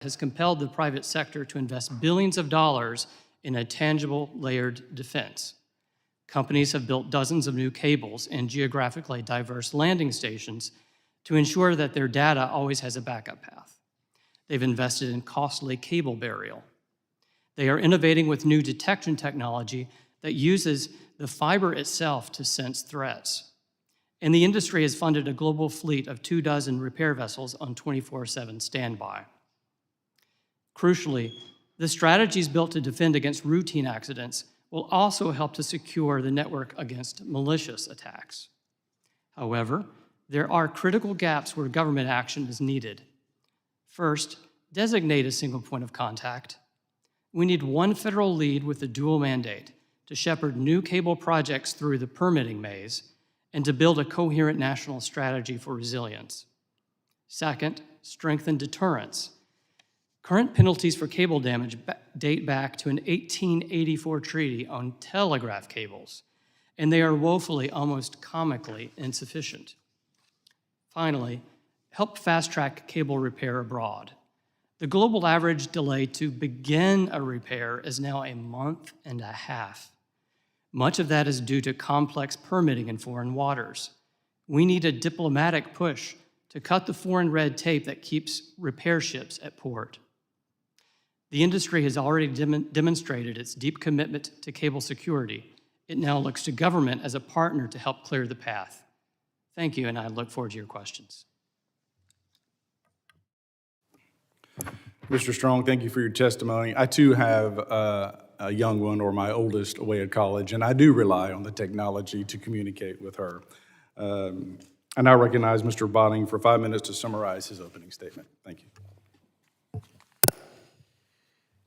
has compelled the private sector to invest billions of dollars in a tangible, layered defense. Companies have built dozens of new cables and geographically diverse landing stations to ensure that their data always has a backup path. They've invested in costly cable burial. They are innovating with new detection technology that uses the fiber itself to sense threats. And the industry has funded a global fleet of 24 repair vessels on 24/7 standby. Crucially, the strategies built to defend against routine accidents will also help to secure the network against malicious attacks. However, there are critical gaps where government action is needed. First, designate a single point of contact. We need one federal lead with a dual mandate to shepherd new cable projects through the permitting maze and to build a coherent national strategy for resilience. Second, strengthen deterrence. Current penalties for cable damage date back to an 1884 treaty on telegraph cables, and they are woefully, almost comically, insufficient. Finally, help fast-track cable repair abroad. The global average delay to begin a repair is now a month and a half. Much of that is due to complex permitting in foreign waters. We need a diplomatic push to cut the foreign red tape that keeps repair ships at port. The industry has already demonstrated its deep commitment to cable security. It now looks to government as a partner to help clear the path. Thank you, and I look forward to your questions. Mr. Stronge, thank you for your testimony. I too have a young one, or my oldest, away at college, and I do rely on the technology to communicate with her. I now recognize Mr. Botting for 5 minutes to summarize his opening statement. Thank you.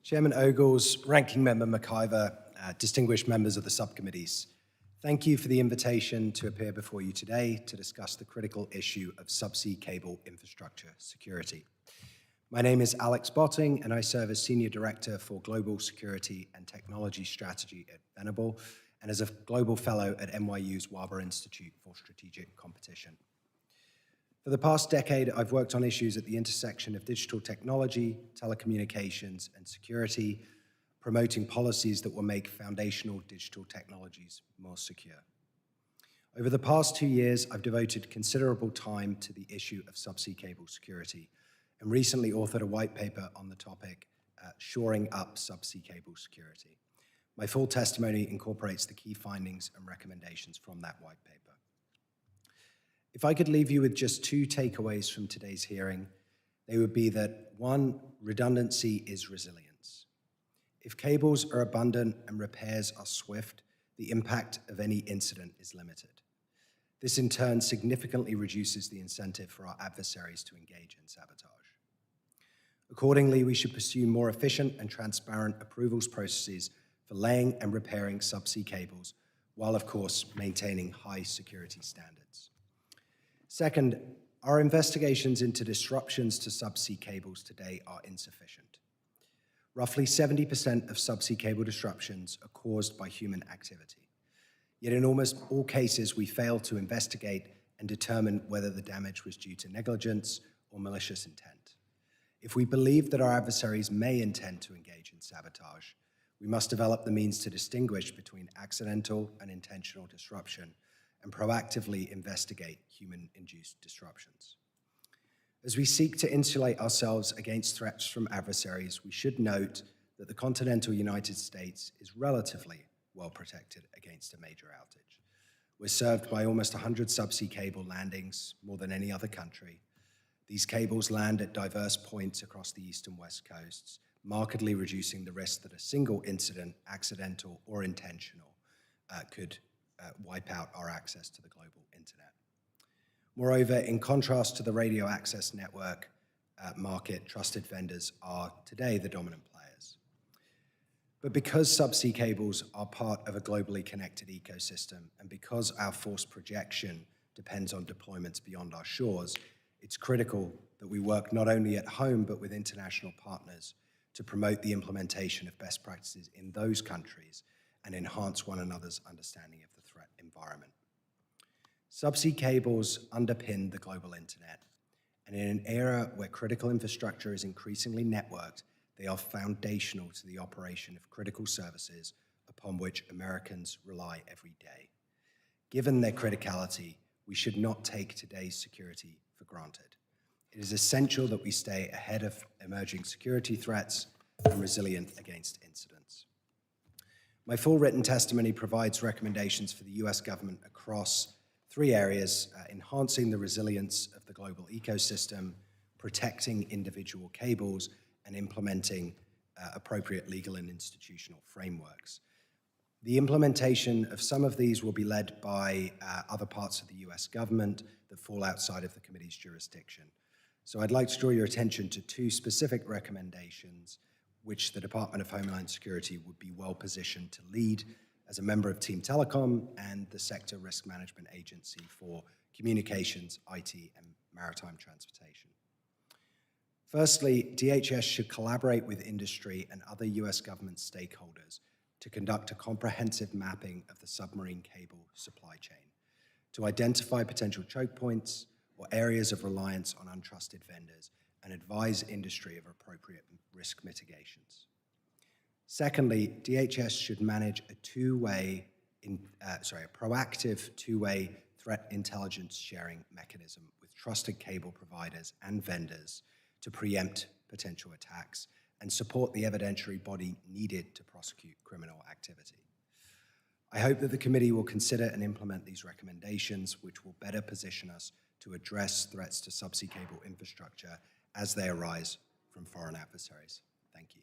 Chairman Ogles, Ranking Member McIver, distinguished members of the subcommittees, thank you for the invitation to appear before you today to discuss the critical issue of subsea cable infrastructure security. My name is Alex Botting, and I serve as Senior Director for Global Security and Technology Strategy at Venable, and as a Global Fellow at NYU's Wilber Institute for Strategic Competition. For the past decade, I've worked on issues at the intersection of digital technology, telecommunications, and security, promoting policies that will make foundational digital technologies more secure. Over the past 2 years, I've devoted considerable time to the issue of subsea cable security, and recently authored a white paper on the topic, Shoring Up Subsea Cable Security. My full testimony incorporates the key findings and recommendations from that white paper. If I could leave you with just 2 takeaways from today's hearing, they would be that 1, redundancy is resilience. If cables are abundant and repairs are swift, the impact of any incident is limited. This in turn significantly reduces the incentive for our adversaries to engage in sabotage. Accordingly, we should pursue more efficient and transparent approvals processes for laying and repairing subsea cables, while of course maintaining high security standards. Second, our investigations into disruptions to subsea cables today are insufficient. Roughly 70% of subsea cable disruptions are caused by human activity. Yet in almost all cases, we fail to investigate and determine whether the damage was due to negligence or malicious intent. If we believe that our adversaries may intend to engage in sabotage, we must develop the means to distinguish between accidental and intentional disruption and proactively investigate human-induced disruptions. As we seek to insulate ourselves against threats from adversaries, we should note that the continental United States is relatively well protected against a major outage. We're served by almost 100 subsea cable landings, more than any other country. These cables land at diverse points across the east and west coasts, markedly reducing the risk that a single incident, accidental or intentional, could wipe out our access to the global internet. Moreover, in contrast to the radio access network market, trusted vendors are today the dominant players. But because subsea cables are part of a globally connected ecosystem, and because our force projection depends on deployments beyond our shores, it's critical that we work not only at home, but with international partners to promote the implementation of best practices in those countries and enhance one another's understanding of the threat environment. Subsea cables underpin the global internet, And in an era where critical infrastructure is increasingly networked, they are foundational to the operation of critical services upon which Americans rely every day. Given their criticality, we should not take today's security for granted. It is essential that we stay ahead of emerging security threats and resilient against incidents. My full written testimony provides recommendations for the US government across 3 areas: enhancing the resilience of the global ecosystem, protecting individual cables, and implementing appropriate legal and institutional frameworks. The implementation of some of these will be led by other parts of the US government that fall outside of the committee's jurisdiction. So I'd like to draw your attention to 2 specific recommendations which the Department of Homeland Security would be well positioned to lead as a member of Team Telecom and the Sector Risk Management Agency for Communications, IT, and Maritime Transportation. Firstly, DHS should collaborate with industry and other US government stakeholders to conduct a comprehensive mapping of the submarine cable supply chain, to identify potential choke points or areas of reliance on untrusted vendors, and advise industry of appropriate risk mitigations. Secondly, DHS should manage a proactive two-way threat intelligence sharing mechanism with trusted cable providers and vendors to preempt potential attacks and support the evidentiary body needed to prosecute criminal activity. I hope that the committee will consider and implement these recommendations, which will better position us to address threats to subsea cable infrastructure as they arise from foreign adversaries. Thank you.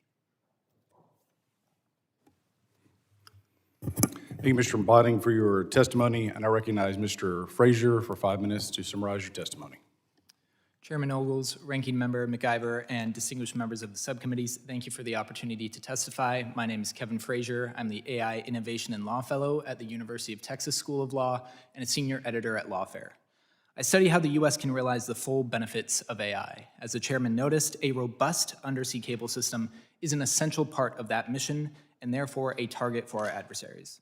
Thank you, Mr. Botting, for your testimony, and I recognize Mr. Frazier for 5 minutes to summarize your testimony. Chairman Ogles, Ranking Member McIver, and distinguished members of the subcommittees, thank you for the opportunity to testify. My name is Kevin Frazier. I'm the AI Innovation and Law Fellow at the University of Texas School of Law and a Senior Editor at Lawfare. I study how the U.S. can realize the full benefits of AI. As the chairman noticed, a robust undersea cable system is an essential part of that mission and therefore a target for our adversaries.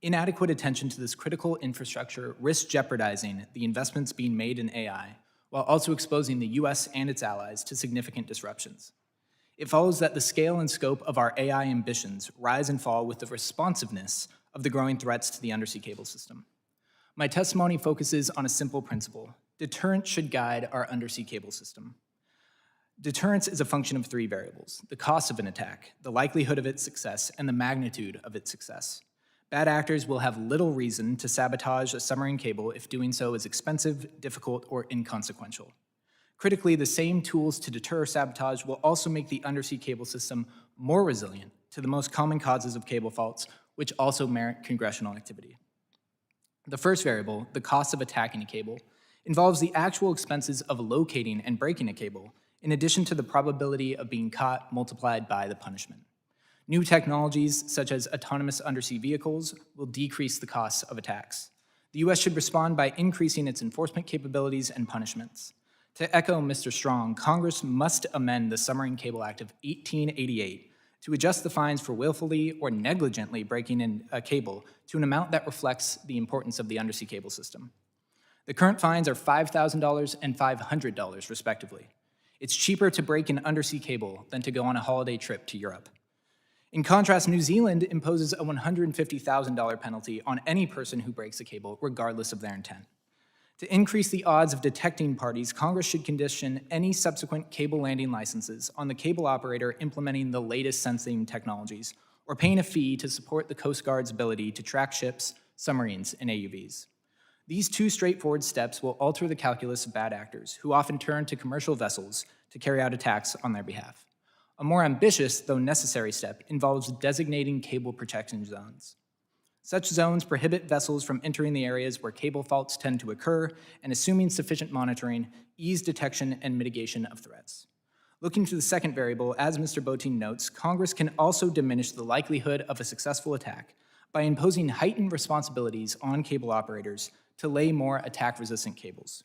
Inadequate attention to this critical infrastructure risks jeopardizing the investments being made in AI, while also exposing the U.S. and its allies to significant disruptions. It follows that the scale and scope of our AI ambitions rise and fall with the responsiveness of the growing threats to the undersea cable system. My testimony focuses on a simple principle. Deterrence should guide our undersea cable system. Deterrence is a function of 3 variables: the cost of an attack, the likelihood of its success, and the magnitude of its success. Bad actors will have little reason to sabotage a submarine cable if doing so is expensive, difficult, or inconsequential. Critically, the same tools to deter sabotage will also make the undersea cable system more resilient to the most common causes of cable faults, which also merit congressional activity. The first variable, the cost of attacking a cable, involves the actual expenses of locating and breaking a cable, in addition to the probability of being caught multiplied by the punishment. New technologies, such as autonomous undersea vehicles, will decrease the costs of attacks. The U.S. should respond by increasing its enforcement capabilities and punishments. To echo Mr. Stronge, Congress must amend the Submarine Cable Act of 1888 to adjust the fines for willfully or negligently breaking in a cable to an amount that reflects the importance of the undersea cable system. The current fines are $5,000 and $500, respectively. It's cheaper to break an undersea cable than to go on a holiday trip to Europe. In contrast, New Zealand imposes a $150,000 penalty on any person who breaks a cable, regardless of their intent. To increase the odds of detecting parties, Congress should condition any subsequent cable landing licenses on the cable operator implementing the latest sensing technologies, or paying a fee to support the Coast Guard's ability to track ships, submarines, and AUVs. These 2 straightforward steps will alter the calculus of bad actors, who often turn to commercial vessels to carry out attacks on their behalf. A more ambitious, though necessary step involves designating cable protection zones. Such zones prohibit vessels from entering the areas where cable faults tend to occur, and assuming sufficient monitoring, ease detection and mitigation of threats. Looking to the second variable, as Mr. Botein notes, Congress can also diminish the likelihood of a successful attack by imposing heightened responsibilities on cable operators to lay more attack-resistant cables.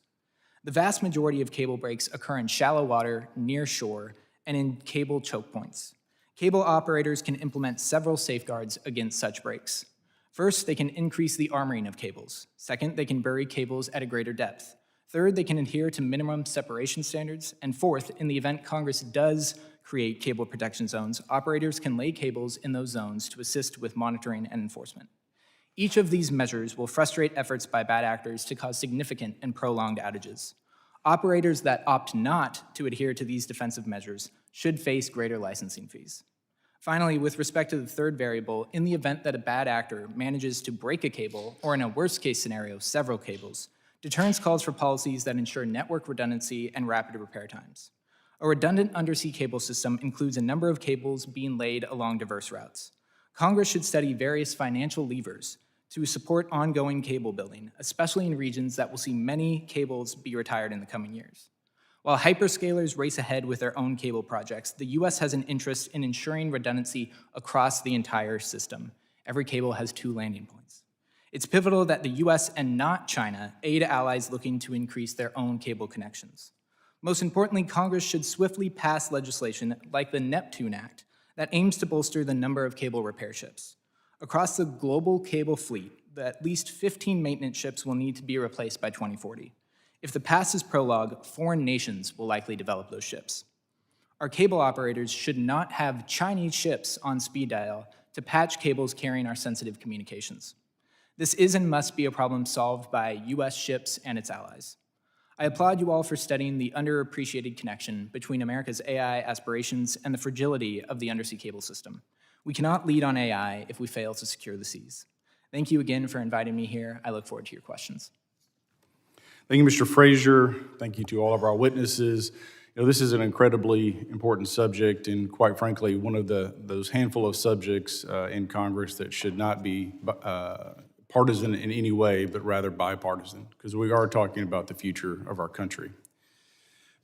The vast majority of cable breaks occur in shallow water, near shore, and in cable choke points. Cable operators can implement several safeguards against such breaks. First, they can increase the armoring of cables. Second, they can bury cables at a greater depth. Third, they can adhere to minimum separation standards. And fourth, in the event Congress does create cable protection zones, operators can lay cables in those zones to assist with monitoring and enforcement. Each of these measures will frustrate efforts by bad actors to cause significant and prolonged outages. Operators that opt not to adhere to these defensive measures should face greater licensing fees. Finally, with respect to the third variable, in the event that a bad actor manages to break a cable, or in a worst-case scenario, several cables, deterrence calls for policies that ensure network redundancy and rapid repair times. A redundant undersea cable system includes a number of cables being laid along diverse routes. Congress should study various financial levers to support ongoing cable building, especially in regions that will see many cables be retired in the coming years. While hyperscalers race ahead with their own cable projects, the US has an interest in ensuring redundancy across the entire system. Every cable has 2 landing points. It's pivotal that the US and not China aid allies looking to increase their own cable connections. Most importantly, Congress should swiftly pass legislation like the Neptune Act that aims to bolster the number of cable repair ships. Across the global cable fleet, at least 15 maintenance ships will need to be replaced by 2040. If the past is prologue, foreign nations will likely develop those ships. Our cable operators should not have Chinese ships on speed dial to patch cables carrying our sensitive communications. This is and must be a problem solved by US ships and its allies. I applaud you all for studying the underappreciated connection between America's AI aspirations and the fragility of the undersea cable system. We cannot lead on AI if we fail to secure the seas. Thank you again for inviting me here. I look forward to your questions. Thank you, Mr. Frazier. Thank you to all of our witnesses. This is an incredibly important subject, and quite frankly, one of those handful of subjects in Congress that should not be partisan in any way, but rather bipartisan, because we are talking about the future of our country.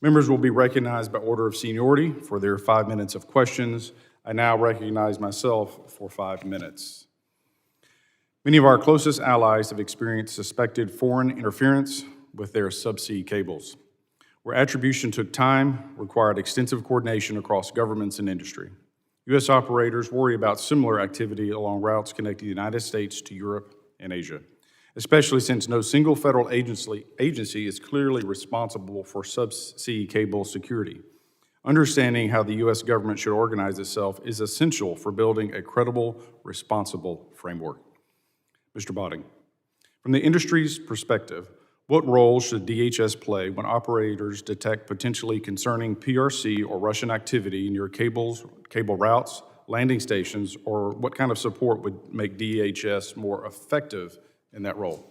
Members will be recognized by order of seniority for their 5 minutes of questions. I now recognize myself for 5 minutes. Many of our closest allies have experienced suspected foreign interference with their subsea cables, where attribution took time, required extensive coordination across governments and industry. U.S. operators worry about similar activity along routes connecting the United States to Europe and Asia, especially since no single federal agency is clearly responsible for subsea cable security. Understanding how the U.S. government should organize itself is essential for building a credible, responsible framework. Mr. Botting, from the industry's perspective, what role should DHS play when operators detect potentially concerning PRC or Russian activity near cable routes, landing stations, or what kind of support would make DHS more effective in that role?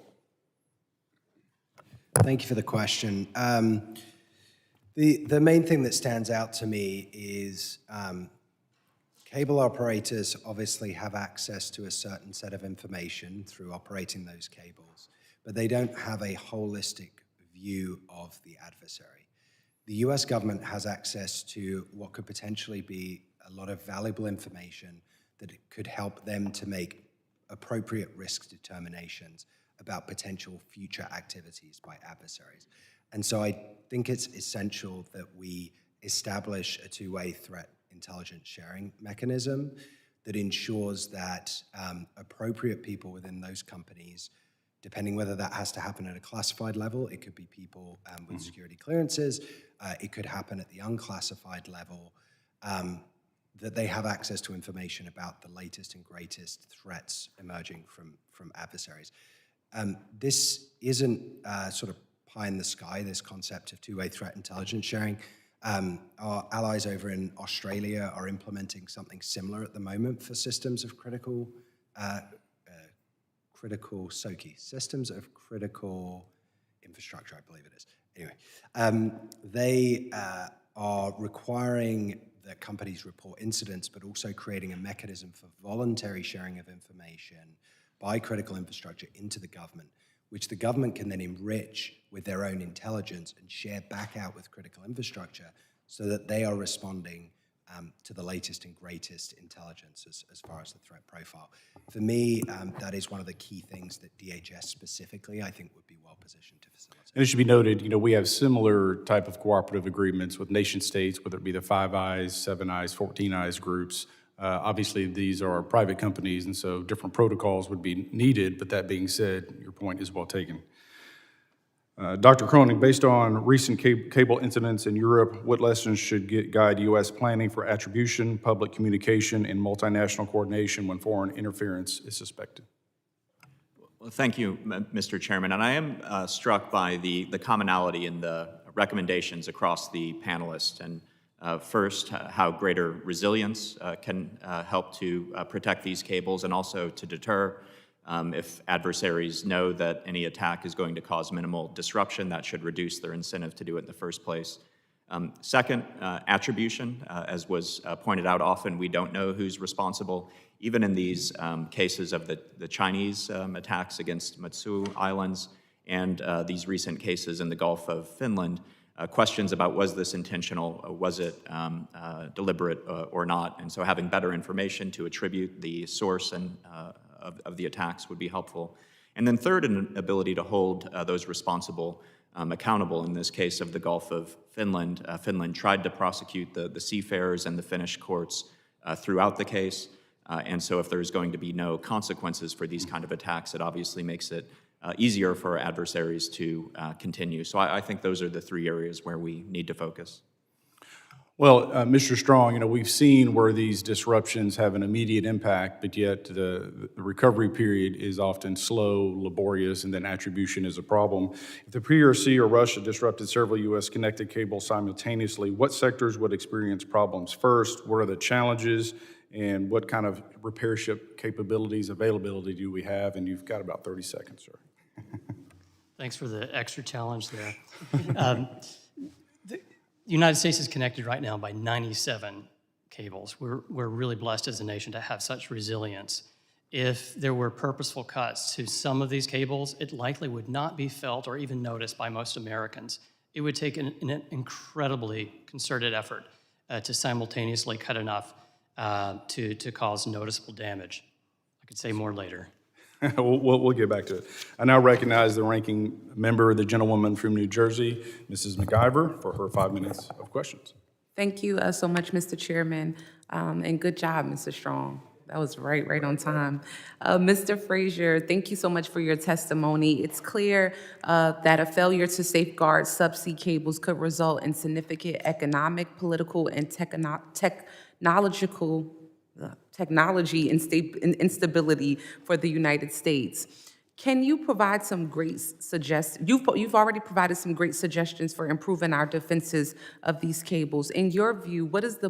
Thank you for the question. The main thing that stands out to me is cable operators obviously have access to a certain set of information through operating those cables, but they don't have a holistic view of the adversary. The US government has access to what could potentially be a lot of valuable information that it could help them to make appropriate risk determinations about potential future activities by adversaries. And so I think it's essential that we establish a two-way threat intelligence sharing mechanism that ensures that appropriate people within those companies, depending whether that has to happen at a classified level, it could be people with security clearances, it could happen at the unclassified level, that they have access to information about the latest and greatest threats emerging from adversaries. This isn't sort of pie in the sky, this concept of two-way threat intelligence sharing. Our allies over in Australia are implementing something similar at the moment for systems of critical SOCI, systems of critical infrastructure, I believe it is. Anyway, they are requiring that companies report incidents, but also creating a mechanism for voluntary sharing of information by critical infrastructure into the government, which the government can then enrich with their own intelligence and share back out with critical infrastructure so that they are responding to the latest and greatest intelligence as far as the threat profile. For me, that is one of the key things that DHS specifically, I think, would be well positioned to facilitate. And it should be noted, we have similar type of cooperative agreements with nation states, whether it be the Five Eyes, Seven Eyes, 14 Eyes groups. Obviously, these are private companies, and so different protocols would be needed, but that being said, your point is well taken. Dr. Kroenig, based on recent cable incidents in Europe, what lessons should guide U.S. planning for attribution, public communication, and multinational coordination when foreign interference is suspected? Well, thank you, Mr. Chairman. And I am struck by the commonality in the recommendations across the panelists. And first, how greater resilience can help to protect these cables and also to deter. If adversaries know that any attack is going to cause minimal disruption, that should reduce their incentive to do it in the first place. Second, attribution. As was pointed out, often we don't know who's responsible. Even in these cases of the Chinese attacks against Matsu Islands and these recent cases in the Gulf of Finland, questions about was this intentional, was it deliberate or not, and so having better information to attribute the source and of the attacks would be helpful. And then third, an ability to hold those responsible accountable. In this case of the Gulf of Finland, Finland tried to prosecute the seafarers and the Finnish courts throughout the case. And so if there's going to be no consequences for these kind of attacks, it obviously makes it easier for adversaries to continue. So I think those are the three areas where we need to focus. Well, Mr. Strong, we've seen where these disruptions have an immediate impact, but yet the recovery period is often slow, laborious, and then attribution is a problem. If the PRC or Russia disrupted several U.S. connected cables simultaneously, what sectors would experience problems first? What are the challenges? And what kind of repair ship capabilities, availability do we have? And you've got about 30 seconds, sir. Thanks for the extra challenge there. The United States is connected right now by 97 cables. We're really blessed as a nation to have such resilience. If there were purposeful cuts to some of these cables, it likely would not be felt or even noticed by most Americans. It would take an incredibly concerted effort to simultaneously cut enough to cause noticeable damage. I could say more later. We'll get back to it. I now recognize the ranking member, the gentlewoman from New Jersey, Mrs. McIver, for her 5 minutes of questions. Thank you so much, Mr. Chairman, and good job, Mr. Strong. That was right on time. Mr. Frazier, thank you so much for your testimony. It's clear that a failure to safeguard subsea cables could result in significant economic, political, and technology instability for the United States. Can you provide some great suggestions? You've already provided some great suggestions for improving our defenses of these cables. In your view, what is the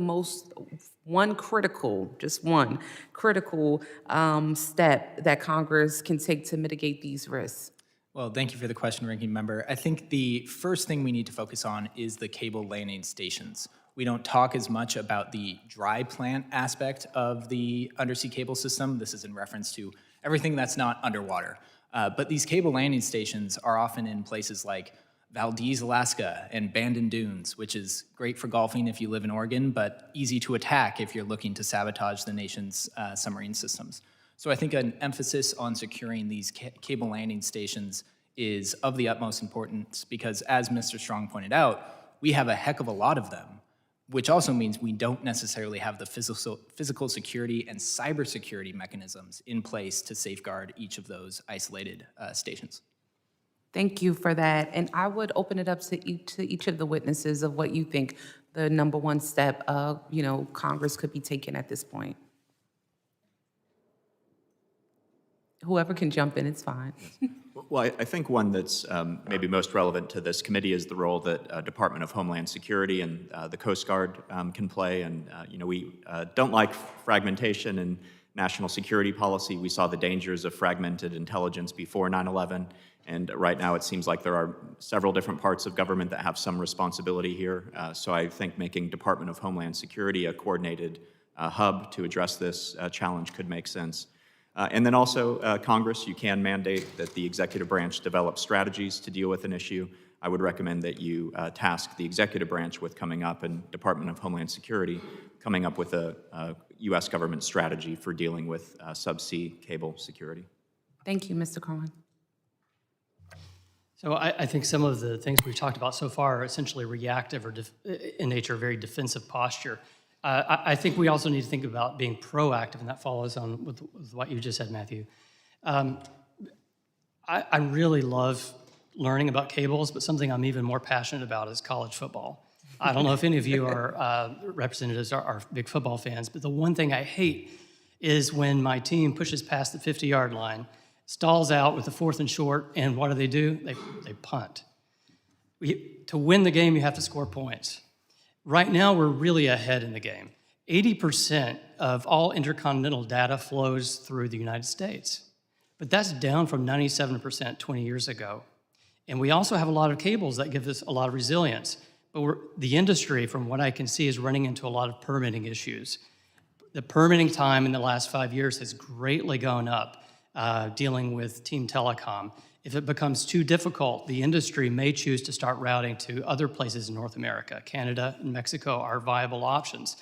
one critical step that Congress can take to mitigate these risks? Well, thank you for the question, Ranking Member. I think the first thing we need to focus on is the cable landing stations. We don't talk as much about the dry plant aspect of the undersea cable system. This is in reference to everything that's not underwater. But these cable landing stations are often in places like Valdez, Alaska, and Bandon Dunes, which is great for golfing if you live in Oregon, but easy to attack if you're looking to sabotage the nation's submarine systems. So I think an emphasis on securing these cable landing stations is of the utmost importance because, as Mr. Strong pointed out, we have a heck of a lot of them, which also means we don't necessarily have the physical security and cybersecurity mechanisms in place to safeguard each of those isolated stations. Thank you for that. And I would open it up to each of the witnesses of what you think the number one step Congress could be taking at this point. Whoever can jump in, it's fine. Well, I think one that's maybe most relevant to this committee is the role that Department of Homeland Security and the Coast Guard can play. And we don't like fragmentation in national security policy. We saw the dangers of fragmented intelligence before 9/11. And right now it seems like there are several different parts of government that have some responsibility here. So I think making Department of Homeland Security a coordinated hub to address this challenge could make sense. And then also, Congress, you can mandate that the executive branch develop strategies to deal with an issue. I would recommend that you task the executive branch with coming up, and Department of Homeland Security coming up with a U.S. government strategy for dealing with subsea cable security. Thank you, Mr. Cohen. So I think some of the things we've talked about so far are essentially reactive or in nature, very defensive posture. I think we also need to think about being proactive, and that follows on with what you just said, Matthew. I really love learning about cables, but something I'm even more passionate about is college football. I don't know if any of you are representatives are big football fans, but the one thing I hate is when my team pushes past the 50-yard line, stalls out with a 4th and short, and what do? They punt. To win the game, you have to score points. Right now, we're really ahead in the game. 80% of all intercontinental data flows through the United States, but that's down from 97% 20 years ago. And we also have a lot of cables that give us a lot of resilience, but the industry, from what I can see, is running into a lot of permitting issues. The permitting time in the last 5 years has greatly gone up dealing with Team Telecom. If it becomes too difficult, the industry may choose to start routing to other places in North America. Canada and Mexico are viable options.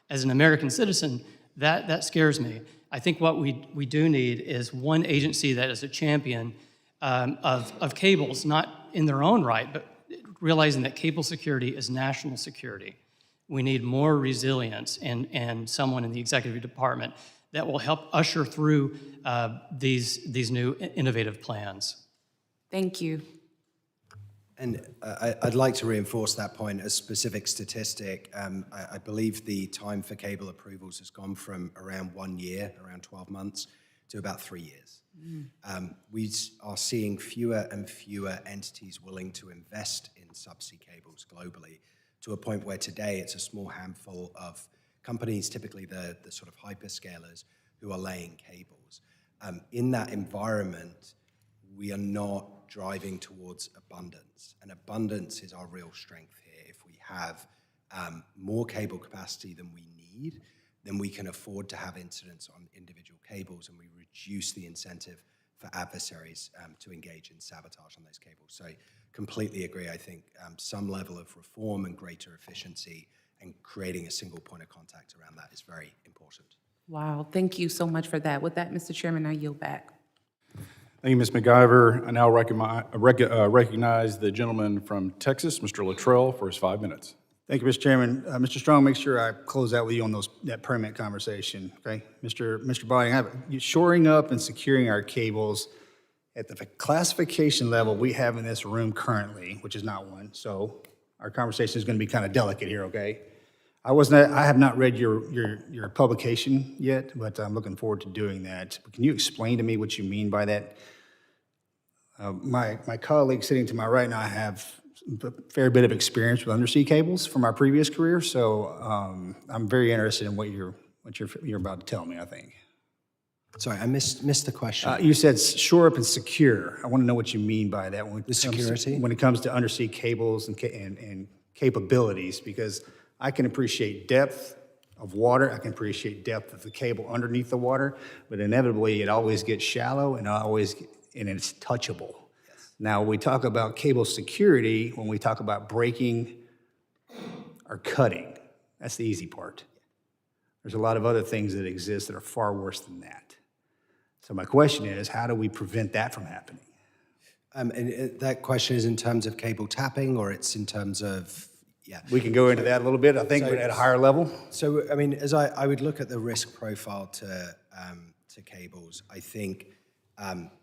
As an American citizen, that scares me. I think what we do need is one agency that is a champion of cables, not in their own right, but realizing that cable security is national security. We need more resilience and someone in the executive department that will help usher through these new innovative plans. Thank you. And I'd like to reinforce that point. A specific statistic, I believe the time for cable approvals has gone from around 1 year, around 12 months, to about 3 years. We are seeing fewer and fewer entities willing to invest in subsea cables globally, to a point where today it's a small handful of companies, typically the sort of hyperscalers, who are laying cables. In that environment, we are not driving towards abundance. And abundance is our real strength here. If we have more cable capacity than we need, then we can afford to have incidents on individual cables, and we reduce the incentive for adversaries to engage in sabotage on those cables. So completely agree. I think some level of reform and greater efficiency and creating a single point of contact around that is very important. Wow, thank you so much for that. With that, Mr. Chairman, I yield back. Thank you, Ms. McIver. I now recognize the gentleman from Texas, Mr. Luttrell, for his 5 minutes. Thank you, Mr. Chairman. Mr. Strong, make sure I close out with you on that permit conversation, okay? Mr. Body, shoring up and securing our cables at the classification level we have in this room currently, which is not one, so our conversation is going to be kind of delicate here, okay? I have not read your publication yet, but I'm looking forward to doing that. Can you explain to me what you mean by that? My colleague sitting to my right now, I have a fair bit of experience with undersea cables from our previous career, so I'm very interested in what you're about to tell me, I think. Sorry, I missed the question. You said shore up and secure. I want to know what you mean by that. Security? When it comes to undersea cables and capabilities, because I can appreciate depth of water, I can appreciate depth of the cable underneath the water, but inevitably it always gets shallow and it's touchable. Yes. Now, we talk about cable security when we talk about breaking or cutting. That's the easy part. There's a lot of other things that exist that are far worse than that. So my question is, how do we prevent that from happening? And that question is in terms of cable tapping, or it's in terms of, yeah. We can go into that a little bit, I think, but at a higher level. So, I mean, as I would look at the risk profile to cables, I think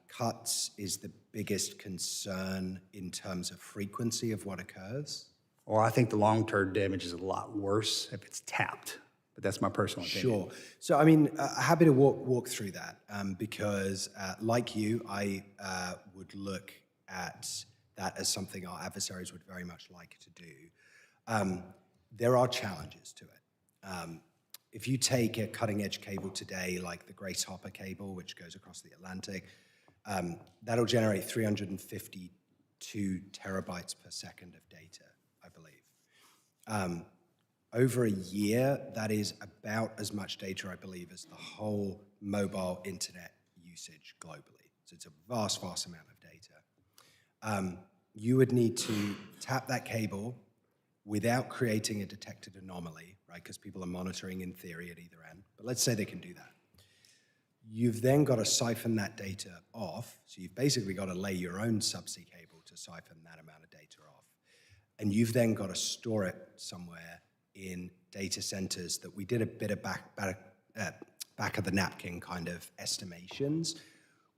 cuts is the biggest concern in terms of frequency of what occurs. Well, I think the long-term damage is a lot worse if it's tapped, but that's my personal opinion. Sure. So, I mean, happy to walk through that because, like you, I would look at that as something our adversaries would very much like to do. There are challenges to it. If you take a cutting-edge cable today, like the Grace Hopper cable, which goes across the Atlantic, that'll generate 352 terabytes per second of data, I believe. Over a year, that is about as much data, I believe, as the whole mobile internet usage globally. So it's a vast, vast amount of data. You would need to tap that cable without creating a detected anomaly, right? Because people are monitoring in theory at either end. But let's say they can do that. You've then got to siphon that data off. So you've basically got to lay your own subsea cable to siphon that amount of data off. And you've then got to store it somewhere in data centers that we did a bit of back of the napkin kind of estimations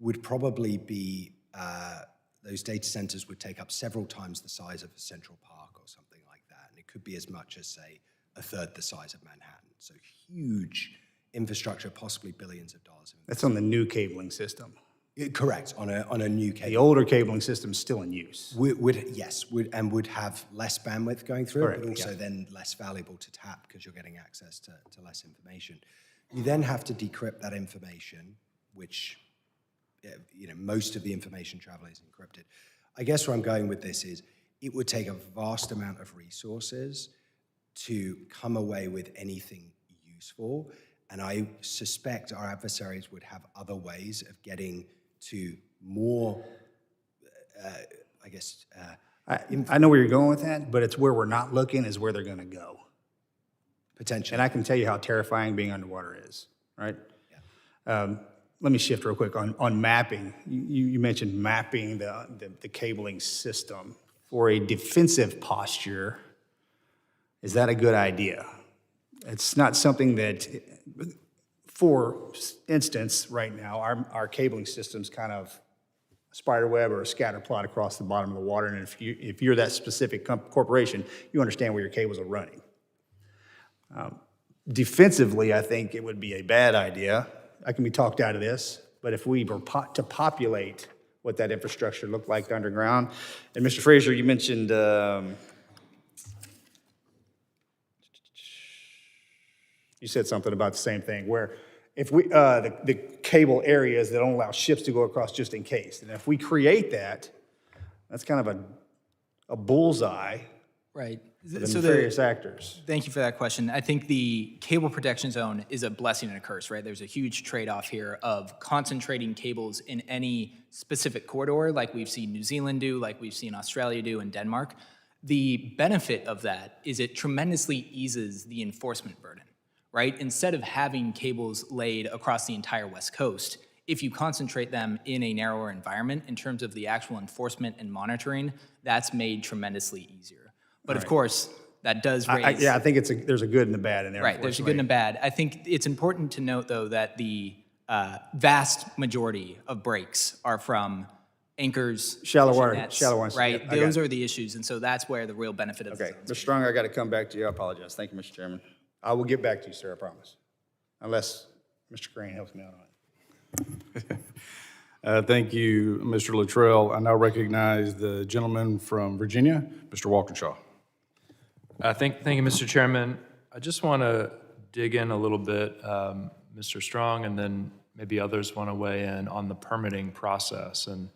would probably be those data centers would take up several times the size of a Central Park or something like that. And it could be as much as, say, a third the size of Manhattan. So huge infrastructure, possibly billions of dollars. That's on the new cabling system. Correct, on a new The cable. older cabling system is still in use. Would have less bandwidth going through it, but Correct, also then less valuable to tap because you're getting access to less information. You then have to decrypt that information, which, most of the information travel is encrypted. I guess where I'm going with this is it would take a vast amount of resources to come away with anything useful. And I suspect our adversaries would have other ways of getting to more, I know where you're going with that, but it's where we're not looking is where they're going to go. potential. And I can tell you how terrifying being underwater is, right? Let me shift real quick on mapping. You mentioned mapping the cabling system for a defensive posture. Is that a good idea? It's not something that, for instance, right now, our cabling system's kind of a spider web or a scatter plot across the bottom of the water. And if you're that specific corporation, you understand where your cables are running. Defensively, I think it would be a bad idea. I can be talked out of this, but if we were to populate what that infrastructure looked like underground, and Mr. Frazier, you mentioned you said something about the same thing, where if we the cable areas that don't allow ships to go across just in case, and if we create that, that's kind of a bullseye Right. for the nefarious actors. Thank you for that question. I think the cable protection zone is a blessing and a curse, right? There's a huge trade-off here of concentrating cables in any specific corridor, like we've seen New Zealand do, like we've seen Australia do, and Denmark. The benefit of that is it tremendously eases the enforcement burden, right? Instead of having cables laid across the entire West Coast, if you concentrate them in a narrower environment in terms of the actual enforcement and monitoring, that's made tremendously easier. But of course, that does raise... I think there's a good and a bad in there. Right, there's a good and a bad. I think it's important to note, though, that the vast majority of breaks are from anchors, Shallow fishing water, nets, shallow ones. right? Yep, I got Those it. are the issues, and so that's where the real benefit of the Okay, zones Mr. Stronge, I got to come back to you. I apologize. Thank you, Mr. Chairman. I will get back to you, sir, I promise. Unless Mr. Crane helps me out on it. Thank you, Mr. Luttrell. I now recognize the gentleman from Virginia, Mr. Walkinshaw. Thank you, Mr. Chairman. I just want to dig in a little bit, Mr. Strong, and then maybe others want to weigh in on the permitting process. And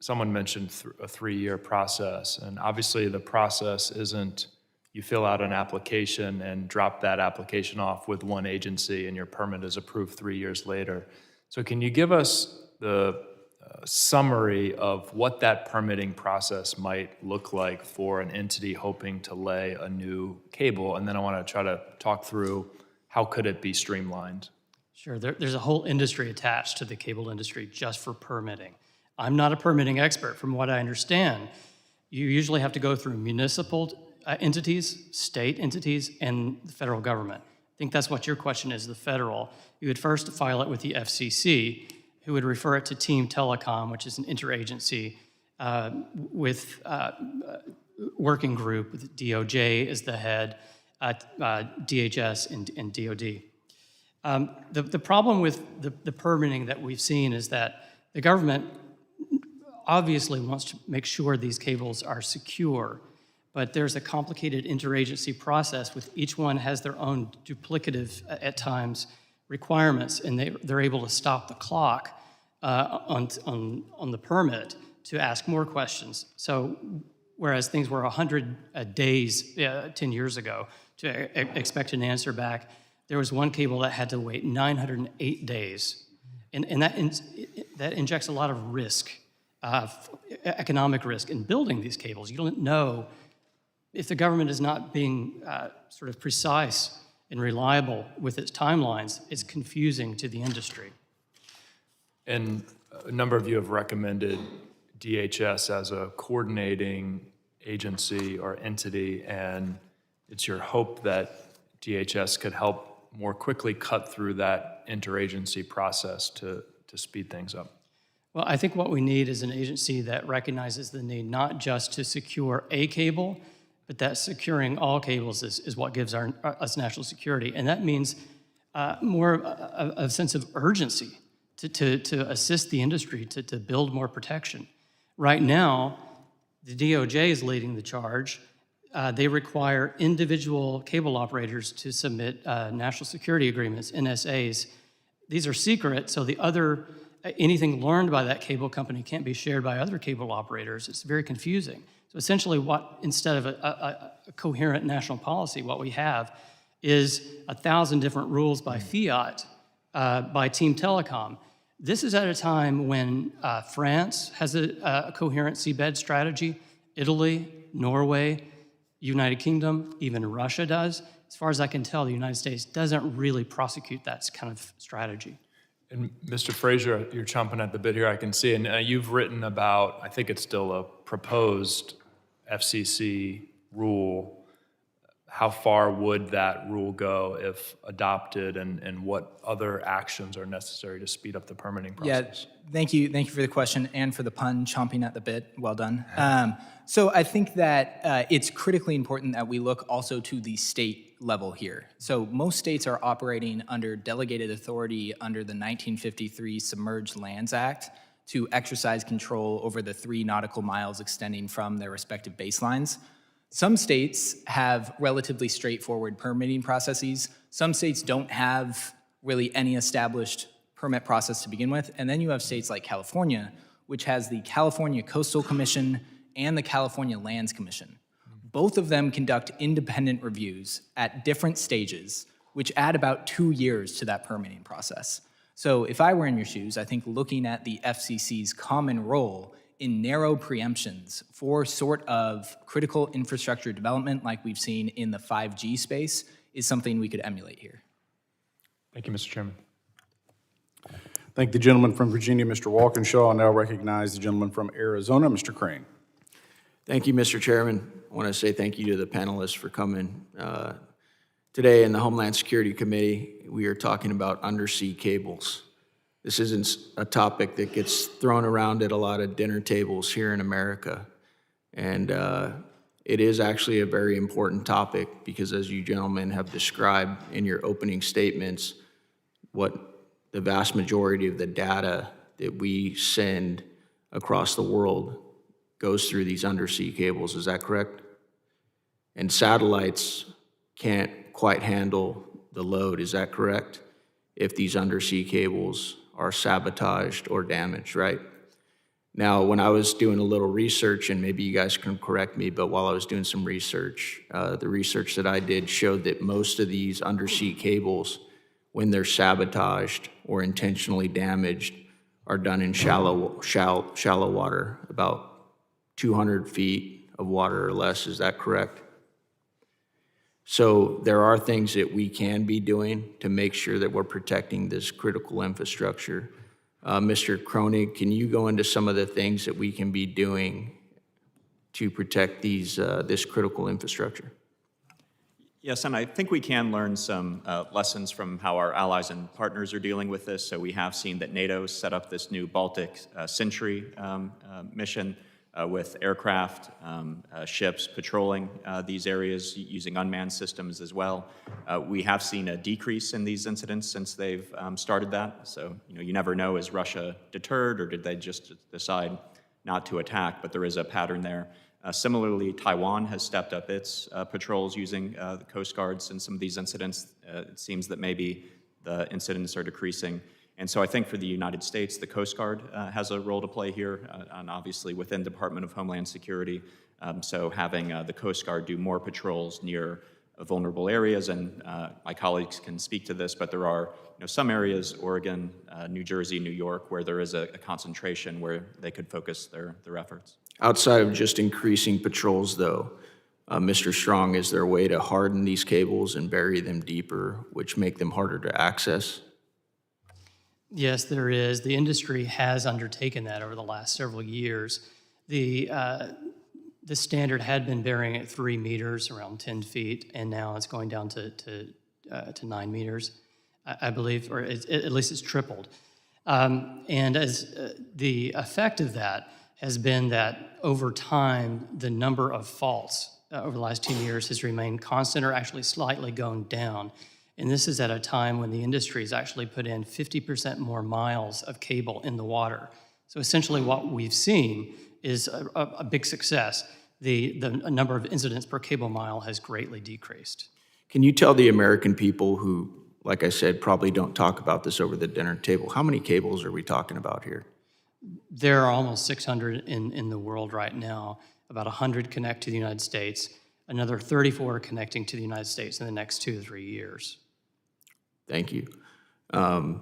someone mentioned a 3-year process, and obviously the process isn't you fill out an application and drop that application off with one agency and your permit is approved 3 years later. So can you give us the summary of what that permitting process might look like for an entity hoping to lay a new cable? And then I want to try to talk through how could it be streamlined? Sure, there's a whole industry attached to the cable industry just for permitting. I'm not a permitting expert. From what I understand, you usually have to go through municipal entities, state entities, and the federal government. I think that's what your question is, the federal. You would first file it with the FCC, who would refer it to Team Telecom, which is an interagency with working group with DOJ as the head, DHS and DOD. The problem with the permitting that we've seen is that the government obviously wants to make sure these cables are secure, but there's a complicated interagency process with each one has their own duplicative, at times, requirements, and they're able to stop the clock on the permit to ask more questions. So whereas things were 100 days 10 years ago to expect an answer back, there was one cable that had to wait 908 days. And that injects a lot of risk, economic risk in building these cables. You don't know if the government is not being sort of precise and reliable with its timelines, it's confusing to the industry. And a number of you have recommended DHS as a coordinating agency or entity, and it's your hope that DHS could help more quickly cut through that interagency process to speed things up. Well, I think what we need is an agency that recognizes the need not just to secure a cable, but that securing all cables is what gives us national security. And that means more of a sense of urgency to assist the industry to build more protection. Right now, the DOJ is leading the charge. They require individual cable operators to submit national security agreements, NSAs. These are secret, so anything learned by that cable company can't be shared by other cable operators. It's very confusing. So essentially instead of a coherent national policy, what we have is 1,000 different rules by fiat, by Team Telecom. This is at a time when France has a coherent seabed strategy, Italy, Norway, United Kingdom, even Russia does. As far as I can tell, the United States doesn't really prosecute that kind of strategy. And Mr. Frazier, you're chomping at the bit here, I can see, and you've written about, I think it's still a proposed FCC rule. How far would that rule go if adopted, and what other actions are necessary to speed up the permitting process? Yeah, thank you for the question and for the pun, chomping at the bit. Well done. So I think that it's critically important that we look also to the state level here. So most states are operating under delegated authority under the 1953 Submerged Lands Act to exercise control over the 3 nautical miles extending from their respective baselines. Some states have relatively straightforward permitting processes. Some states don't have really any established permit process to begin with. And then you have states like California, which has the California Coastal Commission and the California Lands Commission. Both of them conduct independent reviews at different stages, which add about 2 years to that permitting process. So if I were in your shoes, I think looking at the FCC's common role in narrow preemptions for sort of critical infrastructure development like we've seen in the 5G space is something we could emulate here. Thank you, Mr. Chairman. Thank the gentleman from Virginia, Mr. Walkinshaw. I now recognize the gentleman from Arizona, Mr. Kroenig. Thank you, Mr. Chairman. I want to say thank you to the panelists for coming. Today in the Homeland Security Committee, we are talking about undersea cables. This isn't a topic that gets thrown around at a lot of dinner tables here in America. And it is actually a very important topic because, as you gentlemen have described in your opening statements, what the vast majority of the data that we send across the world goes through these undersea cables. Is that correct? And satellites can't quite handle the load. Is that correct? If these undersea cables are sabotaged or damaged, right? Now, when I was doing a little research, and maybe you guys can correct me, but while I was doing some research, the research that I did showed that most of these undersea cables, when they're sabotaged or intentionally damaged, are done in shallow water, about 200 feet of water or less. Is that correct? So there are things that we can be doing to make sure that we're protecting this critical infrastructure. Mr. Kroenig, can you go into some of the things that we can be doing to protect this critical infrastructure? Yes, and I think we can learn some lessons from how our allies and partners are dealing with this. So we have seen that NATO set up this new Baltic Sentry mission with aircraft, ships patrolling these areas using unmanned systems as well. We have seen a decrease in these incidents since they've started that. So, you never know, is Russia deterred or did they just decide not to attack? But there is a pattern there. Similarly, Taiwan has stepped up its patrols using the Coast Guards in some of these incidents. It seems that maybe the incidents are decreasing. And so I think for the United States, the Coast Guard has a role to play here, and obviously within Department of Homeland Security. So having the Coast Guard do more patrols near vulnerable areas, and my colleagues can speak to this, but there are some areas, Oregon, New Jersey, New York, where there is a concentration where they could focus their efforts. Outside of just increasing patrols, though, Mr. Strong, is there a way to harden these cables and bury them deeper, which make them harder to access? Yes, there is. The industry has undertaken that over the last several years. The standard had been burying at 3 meters, around 10 feet, and now it's going down to 9 meters, I believe, or at least it's tripled. And as the effect of that has been that over time, the number of faults over the last 10 years has remained constant or actually slightly going down. And this is at a time when the industry has actually put in 50% more miles of cable in the water. So essentially what we've seen is a big success. The number of incidents per cable mile has greatly decreased. Can you tell the American people who, like I said, probably don't talk about this over the dinner table, how many cables are we talking about here? There are almost 600 in the world right now. About 100 connect to the United States. Another 34 are connecting to the United States in the next 2 to 3 years. Thank you. How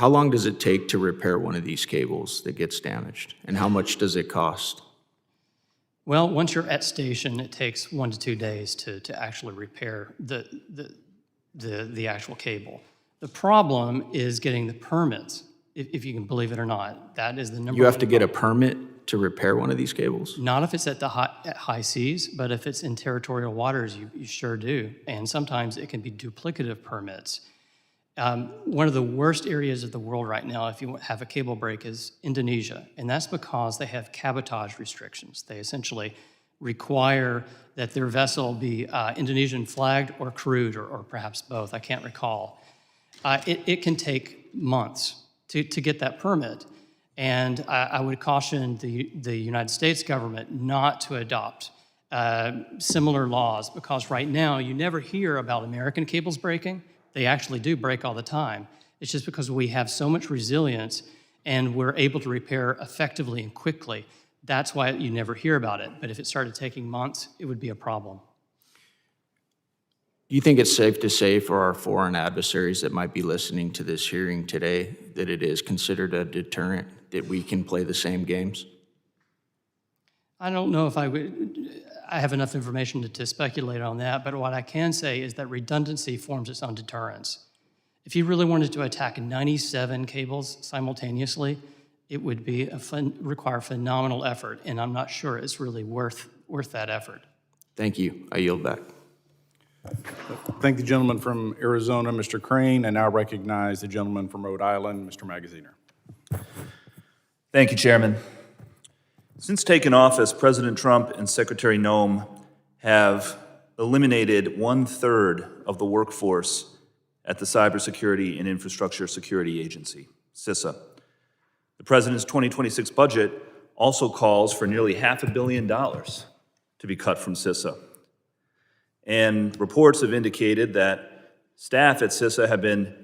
long does it take to repair one of these cables that gets damaged? And how much does it cost? Well, once you're at station, it takes 1 to 2 days to actually repair the actual cable. The problem is getting the permits, if you can believe it or not. That is the number. You have to get a permit to repair one of these cables? Not if it's at high seas, but if it's in territorial waters, you sure do. And sometimes it can be duplicative permits. One of the worst areas of the world right now, if you have a cable break, is Indonesia. And that's because they have cabotage restrictions. They essentially require that their vessel be Indonesian flagged or crewed, or perhaps both. I can't recall. It can take months to get that permit. And I would caution the United States government not to adopt similar laws, because right now you never hear about American cables breaking. They actually do break all the time. It's just because we have so much resilience and we're able to repair effectively and quickly. That's why you never hear about it. But if it started taking months, it would be a problem. Do you think it's safe to say for our foreign adversaries that might be listening to this hearing today that it is considered a deterrent, that we can play the same games? I don't know if I have enough information to speculate on that, but what I can say is that redundancy forms its own deterrence. If you really wanted to attack 97 cables simultaneously, it would be require phenomenal effort, and I'm not sure it's really worth that effort. Thank you. I yield back. Thank the gentleman from Arizona, Mr. Crane, and now recognize the gentleman from Rhode Island, Mr. Magaziner. Thank you, Chairman. Since taking office, President Trump and Secretary Noem have eliminated 1/3 of the workforce at the Cybersecurity and Infrastructure Security Agency, CISA. The President's 2026 budget also calls for nearly $500 million to be cut from CISA. And reports have indicated that staff at CISA have been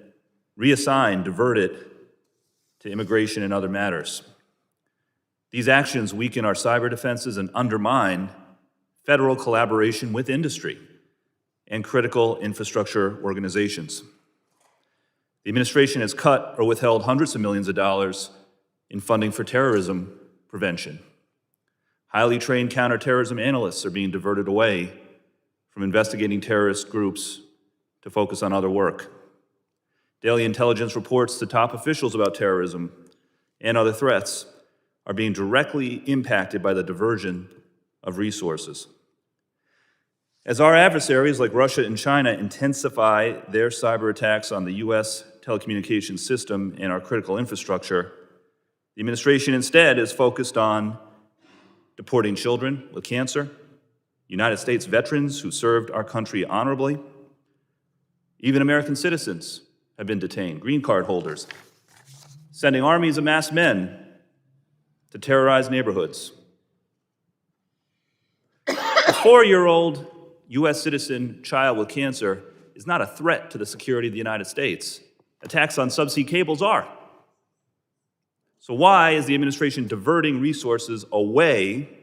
reassigned, diverted to immigration and other matters. These actions weaken our cyber defenses and undermine federal collaboration with industry and critical infrastructure organizations. The administration has cut or withheld hundreds of millions of dollars in funding for terrorism prevention. Highly trained counterterrorism analysts are being diverted away from investigating terrorist groups to focus on other work. Daily intelligence reports to top officials about terrorism and other threats are being directly impacted by the diversion of resources. As our adversaries like Russia and China intensify their cyber attacks on the U.S. telecommunications system and our critical infrastructure, the administration instead is focused on deporting children with cancer, United States veterans who served our country honorably. Even American citizens have been detained, green card holders, sending armies of masked men to terrorize neighborhoods. A 4-year-old U.S. citizen child with cancer is not a threat to the security of the United States. Attacks on subsea cables are. So why is the administration diverting resources away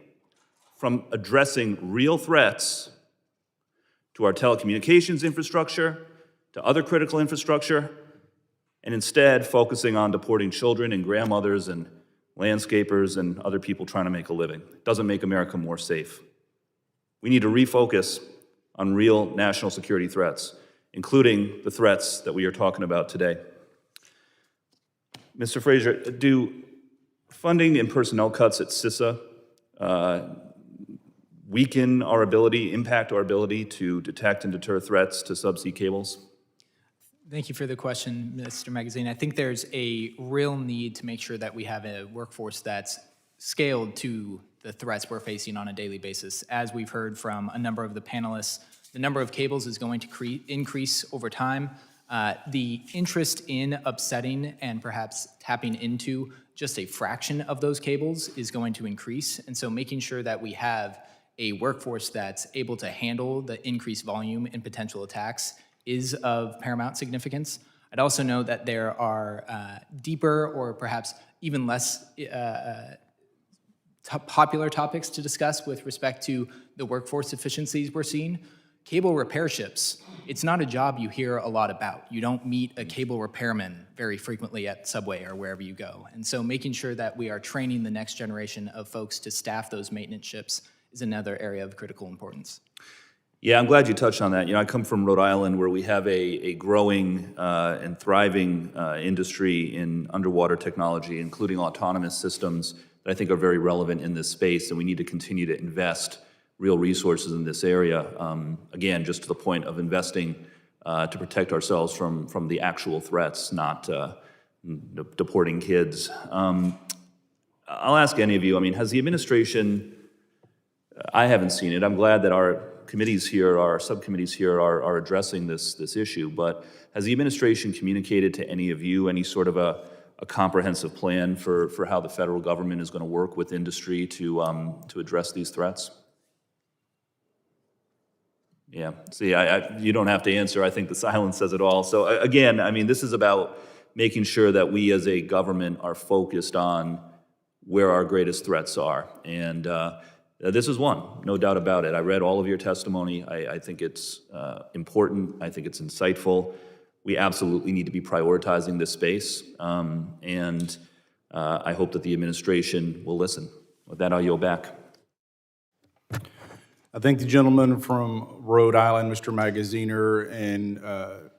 from addressing real threats to our telecommunications infrastructure, to other critical infrastructure, and instead focusing on deporting children and grandmothers and landscapers and other people trying to make a living? It doesn't make America more safe. We need to refocus on real national security threats, including the threats that we are talking about today. Mr. Frazier, do funding and personnel cuts at CISA weaken our ability, impact our ability to detect and deter threats to subsea cables? Thank you for the question, Mr. Magazine. I think there's a real need to make sure that we have a workforce that's scaled to the threats we're facing on a daily basis. As we've heard from a number of the panelists, the number of cables is going to increase over time. The interest in upsetting and perhaps tapping into just a fraction of those cables is going to increase. And so making sure that we have a workforce that's able to handle the increased volume and potential attacks is of paramount significance. I'd also note that there are deeper or perhaps even less popular topics to discuss with respect to the workforce efficiencies we're seeing. Cable repair ships, it's not a job you hear a lot about. You don't meet a cable repairman very frequently at Subway or wherever you go. And so making sure that we are training the next generation of folks to staff those maintenance ships is another area of critical importance. Yeah, I'm glad you touched on that. You know, I come from Rhode Island, where we have a growing and thriving industry in underwater technology, including autonomous systems that I think are very relevant in this space, and we need to continue to invest real resources in this area. Again, just to the point of investing to protect ourselves from the actual threats, not deporting kids. I'll ask any of you, I mean, has the administration, I haven't seen it, I'm glad that our committees here, our subcommittees here are addressing this issue, but has the administration communicated to any of you any sort of a comprehensive plan for how the federal government is going to work with industry to address these threats? Yeah, see, you don't have to answer. I think the silence says it all. So again, I mean, this is about making sure that we as a government are focused on where our greatest threats are. And this is one, no doubt about it. I read all of your testimony. I think it's important. I think it's insightful. We absolutely need to be prioritizing this space. And I hope that the administration will listen. With that, I'll yield back. I thank the gentleman from Rhode Island, Mr. Magaziner, and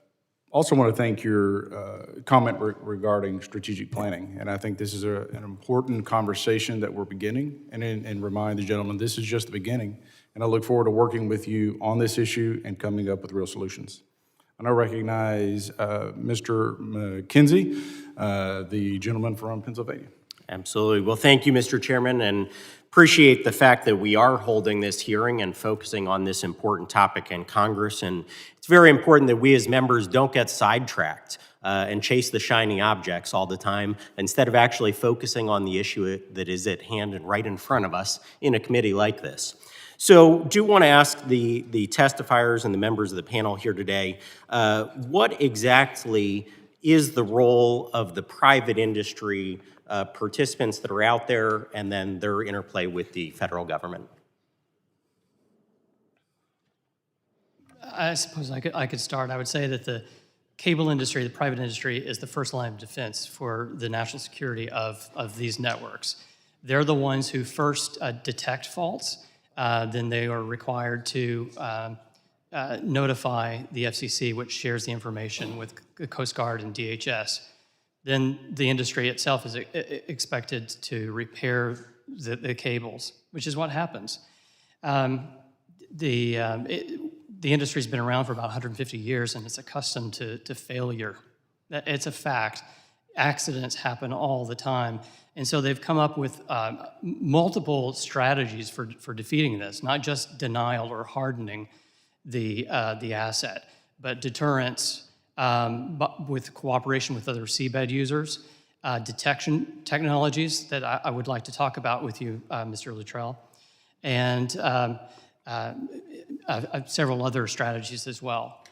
also want to thank your comment regarding strategic planning. And I think this is an important conversation that we're beginning, and remind the gentleman this is just the beginning. And I look forward to working with you on this issue and coming up with real solutions. I now recognize Mr. McKenzie, the gentleman from Pennsylvania. Absolutely. Well, thank you, Mr. Chairman, and appreciate the fact that we are holding this hearing and focusing on this important topic in Congress. And it's very important that we as members don't get sidetracked and chase the shiny objects all the time, instead of actually focusing on the issue that is at hand and right in front of us in a committee like this. So do want to ask the testifiers and the members of the panel here today, what exactly is the role of the private industry participants that are out there, and then their interplay with the federal government? I suppose I could start. I would say that the cable industry, the private industry, is the first line of defense for the national security of these networks. They're the ones who first detect faults. Then they are required to notify the FCC, which shares the information with the Coast Guard and DHS. Then the industry itself is expected to repair the cables, which is what happens. The industry's been around for about 150 years, and it's accustomed to failure. It's a fact. Accidents happen all the time. And so they've come up with multiple strategies for defeating this, not just denial or hardening the asset, but deterrence, but with cooperation with other seabed users, detection technologies that I would like to talk about with you, Mr. Luttrell, and several other strategies as well.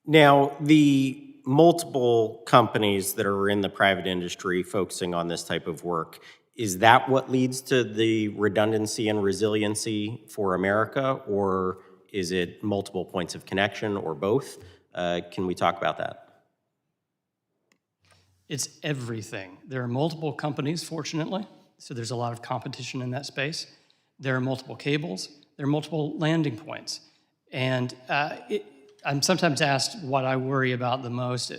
Now, the multiple companies that are in the private industry focusing on this type of work, is that what leads to the redundancy and resiliency for America, or is it multiple points of connection, or both? Can we talk about that? It's everything. There are multiple companies, fortunately, so there's a lot of competition in that space. There are multiple cables. There are multiple landing points. And I'm sometimes asked what I worry about the most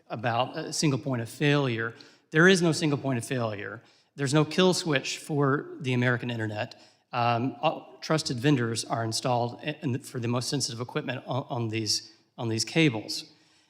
about a single point of failure. There is no single point of failure. There's no kill switch for the American internet. Trusted vendors are installed for the most sensitive equipment on these cables.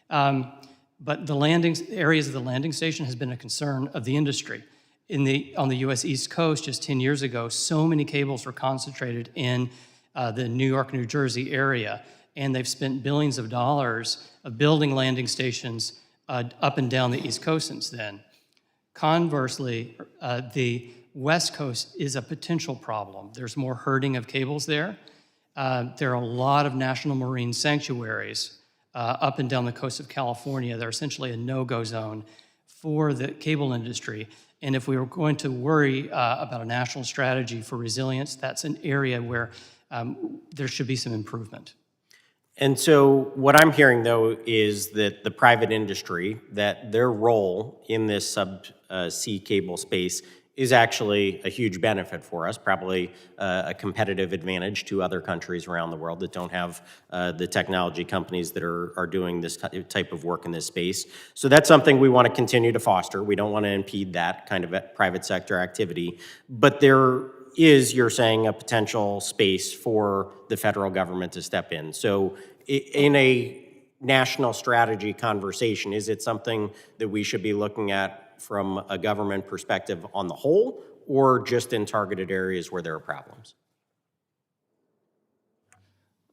But the areas of the landing station has been a concern of the industry. On the U.S. East Coast, just 10 years ago, so many cables were concentrated in the New York, New Jersey area, and they've spent billions of dollars of building landing stations up and down the East Coast since then. Conversely, the West Coast is a potential problem. There's more herding of cables there. There are a lot of national marine sanctuaries up and down the coast of California. They're essentially a no-go zone for the cable industry. And if we were going to worry about a national strategy for resilience, that's an area where there should be some improvement. And so what I'm hearing, though, is that the private industry, that their role in this subsea cable space is actually a huge benefit for us, probably a competitive advantage to other countries around the world that don't have the technology companies that are doing this type of work in this space. So that's something we want to continue to foster. We don't want to impede that kind of private sector activity. But there is, you're saying, a potential space for the federal government to step in. So in a national strategy conversation, is it something that we should be looking at from a government perspective on the whole, or just in targeted areas where there are problems?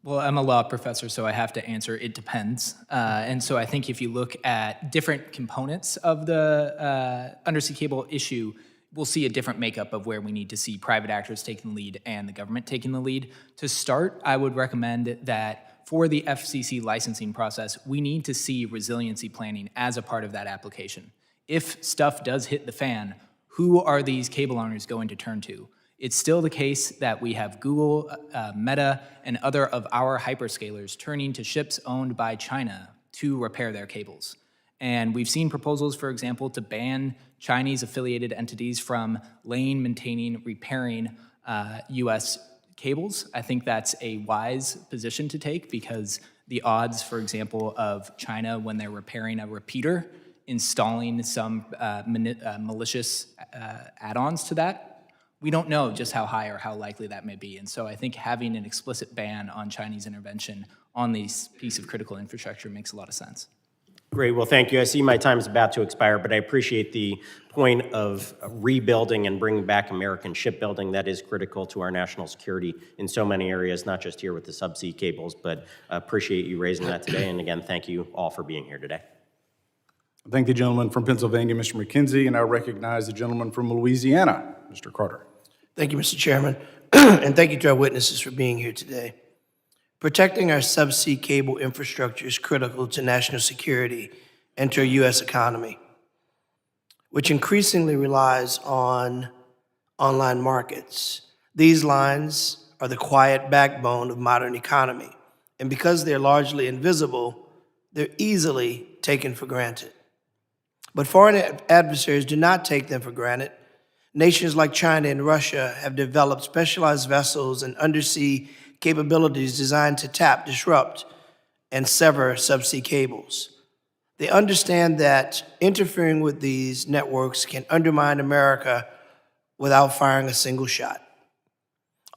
Well, I'm a law professor, so I have to answer it depends. And so I think if you look at different components of the undersea cable issue, we'll see a different makeup of where we need to see private actors taking the lead and the government taking the lead. To start, I would recommend that for the FCC licensing process, we need to see resiliency planning as a part of that application. If stuff does hit the fan, who are these cable owners going to turn to? It's still the case that we have Google, Meta, and other of our hyperscalers turning to ships owned by China to repair their cables. And we've seen proposals, for example, to ban Chinese-affiliated entities from laying, maintaining, repairing U.S. cables. I think that's a wise position to take because the odds, for example, of China when they're repairing a repeater installing some malicious add-ons to that, we don't know just how high or how likely that may be. And so I think having an explicit ban on Chinese intervention on this piece of critical infrastructure makes a lot of sense. Great, well, thank you. I see my time is about to expire, but I appreciate the point of rebuilding and bringing back American shipbuilding. That is critical to our national security in so many areas, not just here with the subsea cables, but appreciate you raising that today. And again, thank you all for being here today. I thank the gentleman from Pennsylvania, Mr. McKenzie, and I recognize the gentleman from Louisiana, Mr. Carter. Thank you, Mr. Chairman, and thank you to our witnesses for being here today. Protecting our subsea cable infrastructure is critical to national security and to our U.S. economy, which increasingly relies on online markets. These lines are the quiet backbone of modern economy, and because they're largely invisible, they're easily taken for granted. But foreign adversaries do not take them for granted. Nations like China and Russia have developed specialized vessels and undersea capabilities designed to tap, disrupt, and sever subsea cables. They understand that interfering with these networks can undermine America without firing a single shot.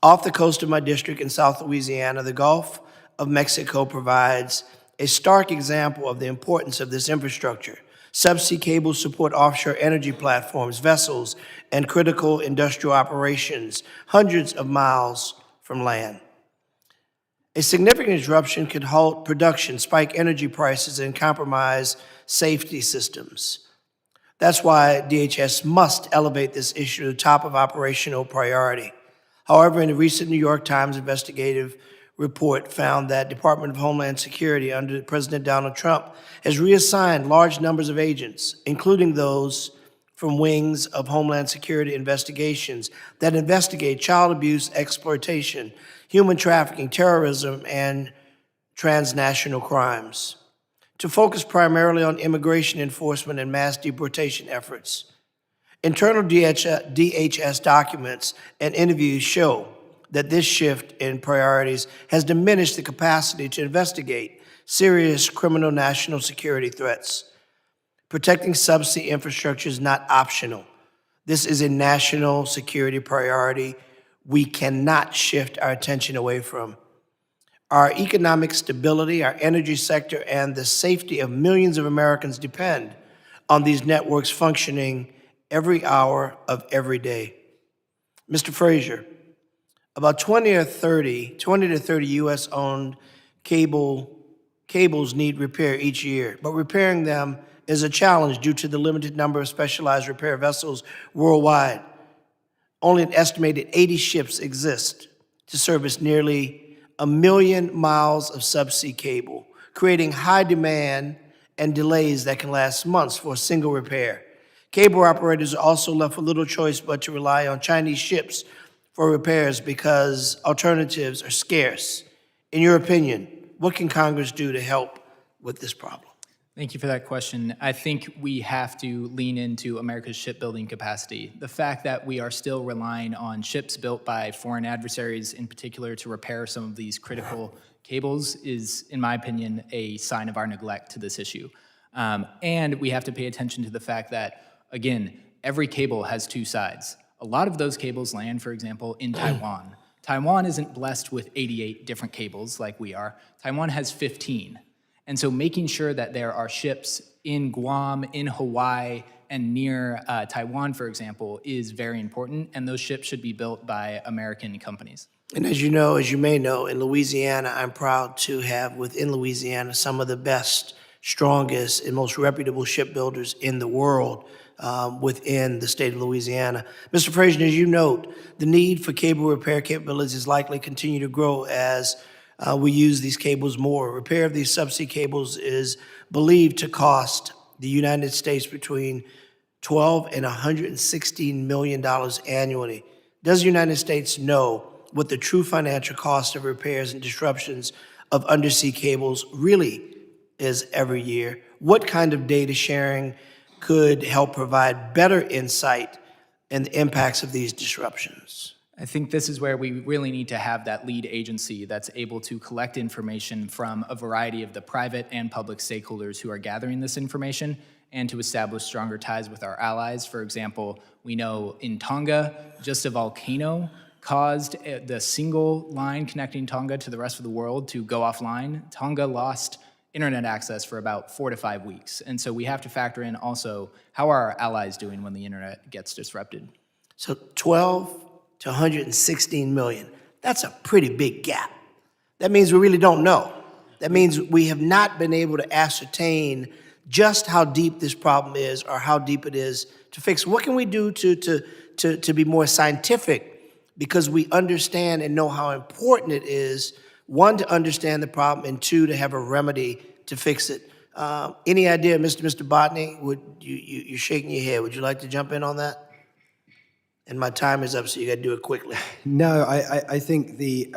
Off the coast of my district in South Louisiana, the Gulf of Mexico provides a stark example of the importance of this infrastructure. Subsea cables support offshore energy platforms, vessels, and critical industrial operations hundreds of miles from land. A significant disruption could halt production, spike energy prices, and compromise safety systems. That's why DHS must elevate this issue to the top of operational priority. However, in a recent New York Times investigative report found that Department of Homeland Security under President Donald Trump has reassigned large numbers of agents, including those from wings of Homeland Security investigations that investigate child abuse, exploitation, human trafficking, terrorism, and transnational crimes, to focus primarily on immigration enforcement and mass deportation efforts. Internal DHS documents and interviews show that this shift in priorities has diminished the capacity to investigate serious criminal national security threats. Protecting subsea infrastructure is not optional. This is a national security priority we cannot shift our attention away from. Our economic stability, our energy sector, and the safety of millions of Americans depend on these networks functioning every hour of every day. Mr. Frazier, about 20 to 30 U.S.-owned cables need repair each year, but repairing them is a challenge due to the limited number of specialized repair vessels worldwide. Only an estimated 80 ships exist to service nearly 1 million miles of subsea cable, creating high demand and delays that can last months for a single repair. Cable operators are also left with little choice but to rely on Chinese ships for repairs because alternatives are scarce. In your opinion, what can Congress do to help with this problem? Thank you for that question. I think we have to lean into America's shipbuilding capacity. The fact that we are still relying on ships built by foreign adversaries in particular to repair some of these critical cables is, in my opinion, a sign of our neglect to this issue. And we have to pay attention to the fact that, again, every cable has two sides. A lot of those cables land, for example, in Taiwan. Taiwan isn't blessed with 88 different cables like we are. Taiwan has 15. And so making sure that there are ships in Guam, in Hawaii, and near Taiwan, for example, is very important, and those ships should be built by American companies. And as you know, as you may know, in Louisiana, I'm proud to have within Louisiana some of the best, strongest, and most reputable shipbuilders in the world within the state of Louisiana. Mr. Frazier, as you note, the need for cable repair capabilities is likely to continue to grow as we use these cables more. Repair of these subsea cables is believed to cost the United States between $12 and $116 million annually. Does the United States know what the true financial cost of repairs and disruptions of undersea cables really is every year? What kind of data sharing could help provide better insight in the impacts of these disruptions? I think this is where we really need to have that lead agency that's able to collect information from a variety of the private and public stakeholders who are gathering this information and to establish stronger ties with our allies. For example, we know in Tonga, just a volcano caused the single line connecting Tonga to the rest of the world to go offline. Tonga lost internet access for about 4 to 5 weeks. And so we have to factor in also how are our allies doing when the internet gets disrupted. So 12 to 116 million. That's a pretty big gap. That means we really don't know. That means we have not been able to ascertain just how deep this problem is or how deep it is to fix. What can we do to be more scientific? Because we understand and know how important it is, one, to understand the problem, and two, to have a remedy to fix it. Any idea, Mr. Botany? You're shaking your head. Would you like to jump in on that? And my time is up, so you got to do it quickly. No, I think the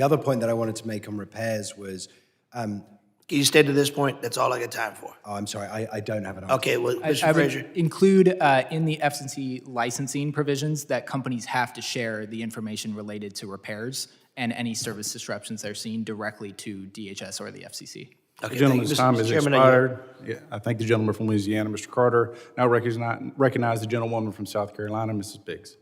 other point that I wanted to make on repairs was... Can you stay to this point? That's all I got time for. Oh, I'm sorry, I don't have an answer. Okay, well, Mr. I Frazier. would include in the FCC licensing provisions that companies have to share the information related to repairs and any service disruptions they're seeing directly to DHS or the FCC. The gentleman's time has expired. Yeah, I thank the gentleman from Louisiana, Mr. Carter. Now recognize the gentlewoman from South Carolina, Mrs. Biggs.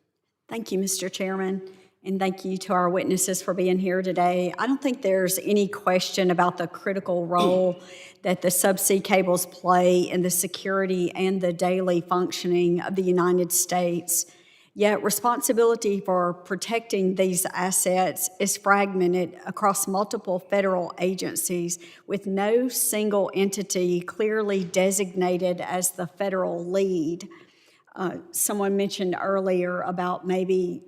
Thank you, Mr. Chairman, and thank you to our witnesses for being here today. I don't think there's any question about the critical role that the subsea cables play in the security and the daily functioning of the United States. Yet responsibility for protecting these assets is fragmented across multiple federal agencies with no single entity clearly designated as the federal lead. Someone mentioned earlier about maybe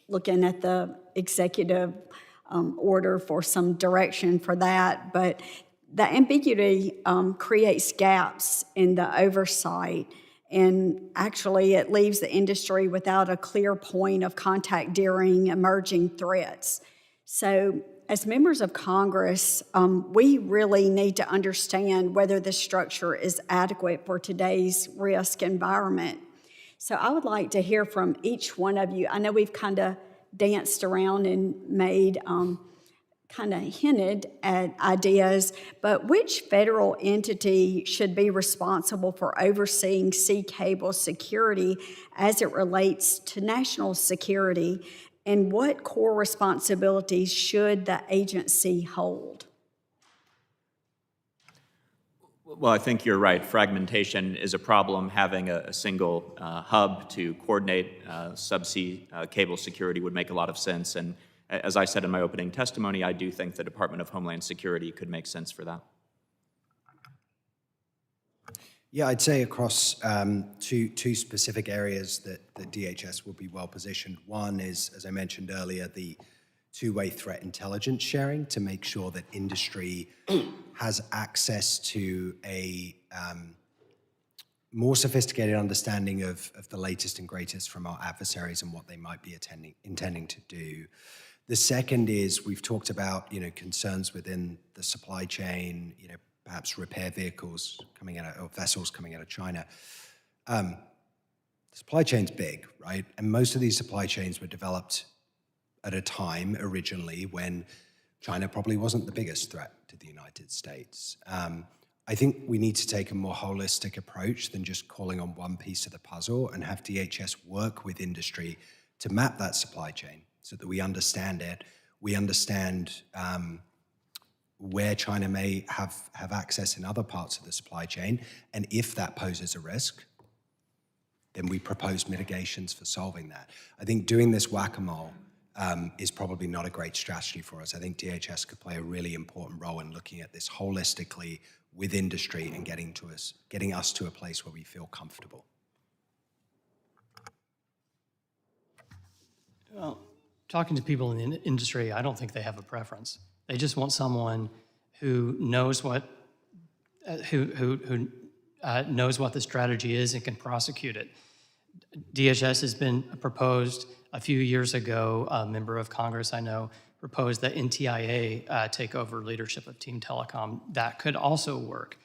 looking at the executive order for some direction for that, but the ambiguity creates gaps in the oversight. And actually, it leaves the industry without a clear point of contact during emerging threats. So, as members of Congress, we really need to understand whether the structure is adequate for today's risk environment. So, I would like to hear from each one of you. I know we've kind of danced around and made kind of hinted at ideas, but which federal entity should be responsible for overseeing sea cable security as it relates to national security? And what core responsibilities should the agency hold? Well, I think you're right. Fragmentation is a problem. Having a single hub to coordinate subsea cable security would make a lot of sense. And as I said in my opening testimony, I do think the Department of Homeland Security could make sense for that. Yeah, I'd say across two specific areas that the DHS will be well positioned. One is, as I mentioned earlier, the two-way threat intelligence sharing to make sure that industry has access to a more sophisticated understanding of the latest and greatest from our adversaries and what they might be intending to do. The second is we've talked about, concerns within the supply chain, perhaps repair vehicles coming out of, or vessels coming out of China. The supply chain's big, right? And most of these supply chains were developed at a time originally when China probably wasn't the biggest threat to the United States. I think we need to take a more holistic approach than just calling on one piece of the puzzle and have DHS work with industry to map that supply chain so that we understand it. We understand where China may have access in other parts of the supply chain, and if that poses a risk, then we propose mitigations for solving that. I think doing this whack-a-mole is probably not a great strategy for us. I think DHS could play a really important role in looking at this holistically with industry and getting us to a place where we feel comfortable. Well, talking to people in the industry, I don't think they have a preference. They just want someone who knows what knows what the strategy is and can prosecute it. DHS has been proposed a few years ago. A member of Congress I know proposed that NTIA take over leadership of Team Telecom. That could also work.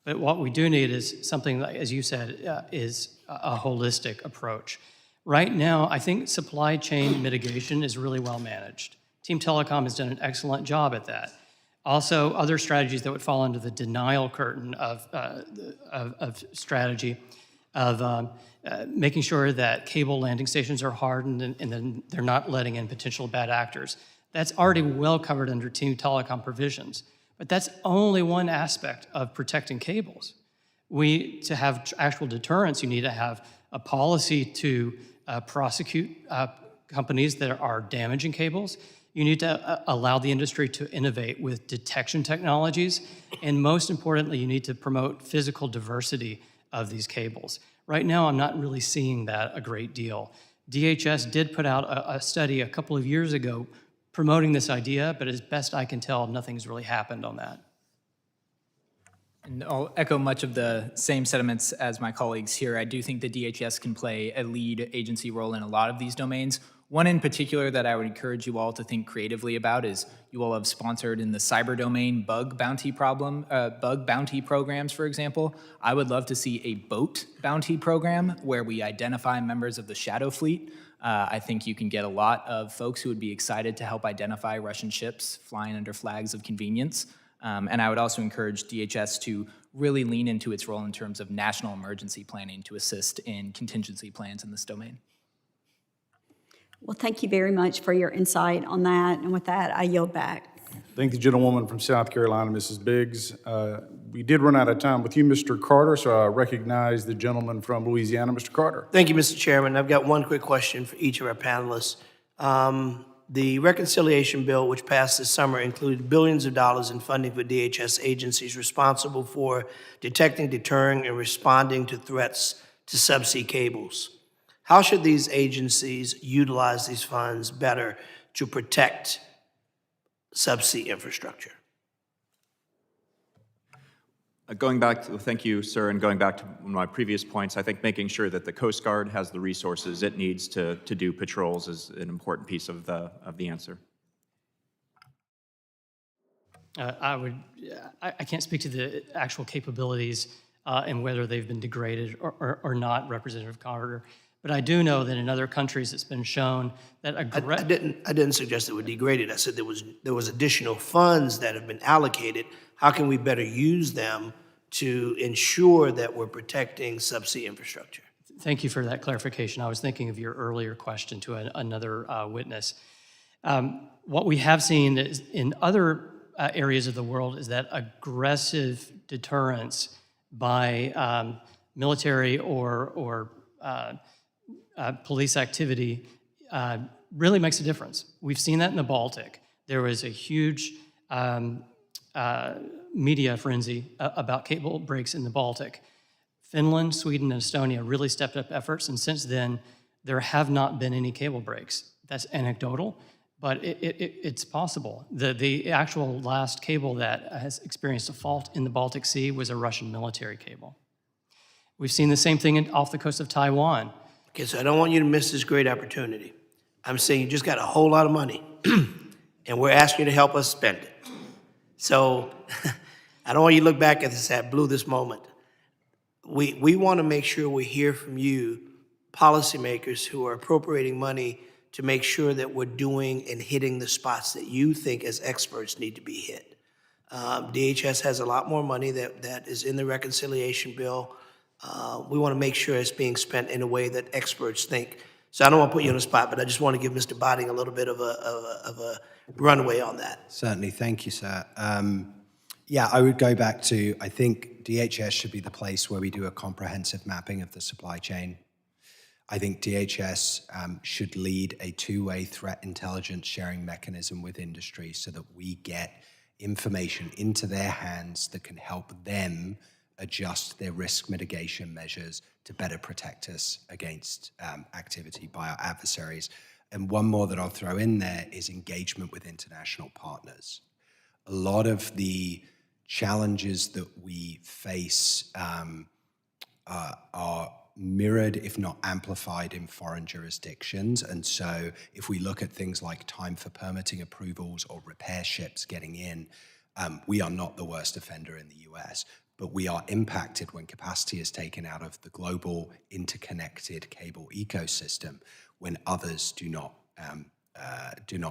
But what we do need is something that, as you said, is a holistic approach. Right now, I think supply chain mitigation is really well managed. Team Telecom has done an excellent job at that. Also, other strategies that would fall under the denial curtain of strategy of making sure that cable landing stations are hardened and then they're not letting in potential bad actors. That's already well covered under Team Telecom provisions. But that's only one aspect of protecting cables. To have actual deterrence, you need to have a policy to prosecute companies that are damaging cables. You need to allow the industry to innovate with detection technologies. And most importantly, you need to promote physical diversity of these cables. Right now, I'm not really seeing that a great deal. DHS did put out a study a couple of years ago promoting this idea, but as best I can tell, nothing's really happened on that. And I'll echo much of the same sentiments as my colleagues here. I do think the DHS can play a lead agency role in a lot of these domains. One in particular that I would encourage you all to think creatively about is you all have sponsored in the cyber domain bug bounty programs, for example. I would love to see a boat bounty program where we identify members of the shadow fleet. I think you can get a lot of folks who would be excited to help identify Russian ships flying under flags of convenience. And I would also encourage DHS to really lean into its role in terms of national emergency planning to assist in contingency plans in this domain. Well, thank you very much for your insight on that. And with that, I yield back. Thank the gentlewoman from South Carolina, Mrs. Biggs. We did run out of time with you, Mr. Carter, so I recognize the gentleman from Louisiana, Mr. Carter. Thank you, Mr. Chairman. I've got one quick question for each of our panelists. The reconciliation bill, which passed this summer, included billions of dollars in funding for DHS agencies responsible for detecting, deterring, and responding to threats to subsea cables. How should these agencies utilize these funds better to protect subsea infrastructure? Thank you, sir, and going back to one of my previous points, I think making sure that the Coast Guard has the resources it needs to do patrols is an important piece of the answer. I can't speak to the actual capabilities and whether they've been degraded or not, Representative Carter. But I do know that in other countries it's been shown that I didn't suggest it were degraded. I said there was additional funds that have been allocated. How can we better use them to ensure that we're protecting subsea infrastructure? Thank you for that clarification. I was thinking of your earlier question to another witness. What we have seen is in other areas of the world is that aggressive deterrence by military or police activity really makes a difference. We've seen that in the Baltic. There was a huge media frenzy about cable breaks in the Baltic. Finland, Sweden, and Estonia really stepped up efforts, and since then, there have not been any cable breaks. That's anecdotal, but it's possible. The actual last cable that has experienced a fault in the Baltic Sea was a Russian military cable. We've seen the same thing off the coast of Taiwan. Okay, so I don't want you to miss this great opportunity. I'm saying you just got a whole lot of money, and we're asking you to help us spend it. So I don't want you to look back at this at blew this moment. We want to make sure we hear from you, policymakers who are appropriating money to make sure that we're doing and hitting the spots that you think as experts need to be hit. DHS has a lot more money that is in the reconciliation bill. We want to make sure it's being spent in a way that experts think. So I don't want to put you on the spot, but I just want to give Mr. Botting a little bit of a runway on that. Certainly, thank you, sir. Yeah, I would go back to, I think DHS should be the place where we do a comprehensive mapping of the supply chain. I think DHS should lead a two-way threat intelligence sharing mechanism with industry so that we get information into their hands that can help them adjust their risk mitigation measures to better protect us against activity by our adversaries. And one more that I'll throw in there is engagement with international partners. A lot of the challenges that we face are mirrored, if not amplified, in foreign jurisdictions. And so if we look at things like time for permitting approvals or repair ships getting in, we are not the worst offender in the US, but we are impacted when capacity is taken out of the global interconnected cable ecosystem when others do not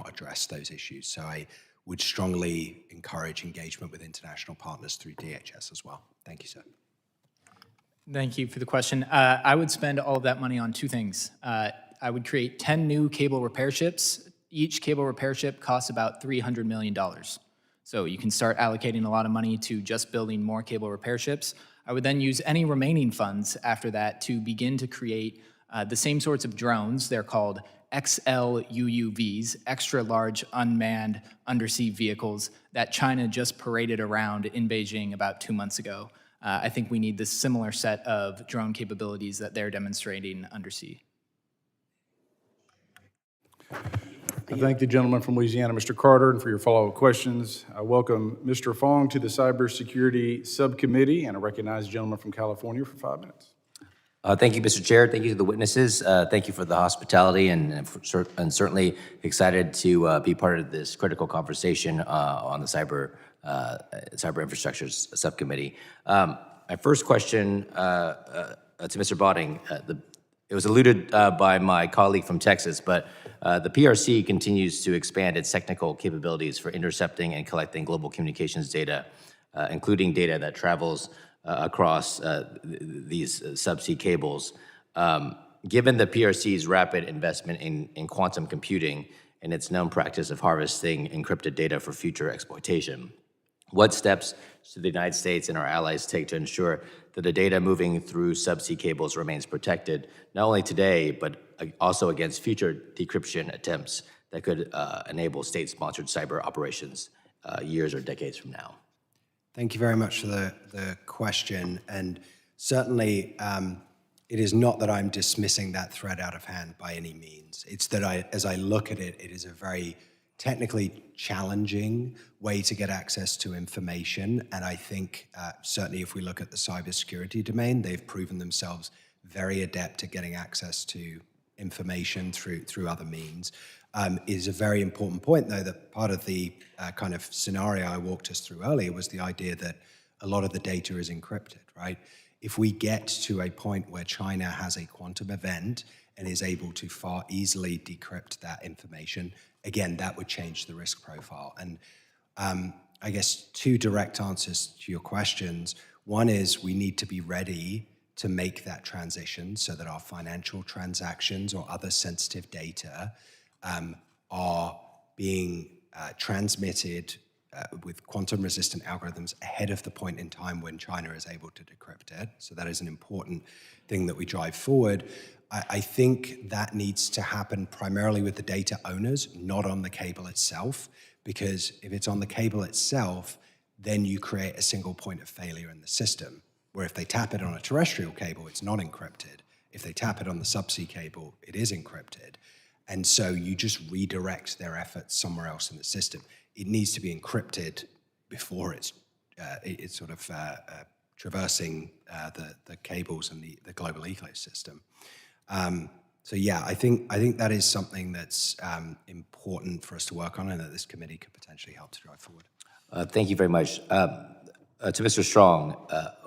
address those issues. So I would strongly encourage engagement with international partners through DHS as well. Thank you, sir. Thank you for the question. I would spend all of that money on two things. I would create 10 new cable repair ships. Each cable repair ship costs about $300 million. So you can start allocating a lot of money to just building more cable repair ships. I would then use any remaining funds after that to begin to create the same sorts of drones. They're called XLUUVs, extra large unmanned undersea vehicles that China just paraded around in Beijing about 2 months ago. I think we need this similar set of drone capabilities that they're demonstrating undersea. I thank the gentleman from Louisiana, Mr. Carter, and for your follow-up questions. I welcome Mr. Fong to the Cybersecurity Subcommittee, and I recognize the gentleman from California for 5 minutes. Thank you, Mr. Chair. Thank you to the witnesses. Thank you for the hospitality, and certainly excited to be part of this critical conversation on the cyber infrastructure subcommittee. My first question to Mr. Botting, it was alluded by my colleague from Texas, but the PRC continues to expand its technical capabilities for intercepting and collecting global communications data, including data that travels across these subsea cables. Given the PRC's rapid investment in quantum computing and its known practice of harvesting encrypted data for future exploitation, what steps should the United States and our allies take to ensure that the data moving through subsea cables remains protected, not only today, but also against future decryption attempts that could enable state-sponsored cyber operations years or decades from now? Thank you very much for the question. And certainly, it is not that I'm dismissing that threat out of hand by any means. It's that as I look at it, it is a very technically challenging way to get access to information. And I think certainly if we look at the cybersecurity domain, they've proven themselves very adept at getting access to information through other means. Is a very important point, though, that part of the kind of scenario I walked us through earlier was the idea that a lot of the data is encrypted, right? If we get to a point where China has a quantum event and is able to far easily decrypt that information, again, that would change the risk profile. And I guess two direct answers to your questions. One is we need to be ready to make that transition so that our financial transactions or other sensitive data are being transmitted with quantum-resistant algorithms ahead of the point in time when China is able to decrypt it. So that is an important thing that we drive forward. I think that needs to happen primarily with the data owners, not on the cable itself, because if it's on the cable itself, then you create a single point of failure in the system, where if they tap it on a terrestrial cable, it's not encrypted. If they tap it on the subsea cable, it is encrypted. And so you just redirect their efforts somewhere else in the system. It needs to be encrypted before it's sort of traversing the cables and the global ecosystem. So yeah, I think that is something that's important for us to work on and that this committee could potentially help to drive forward. Thank you very much. To Mr. Strong,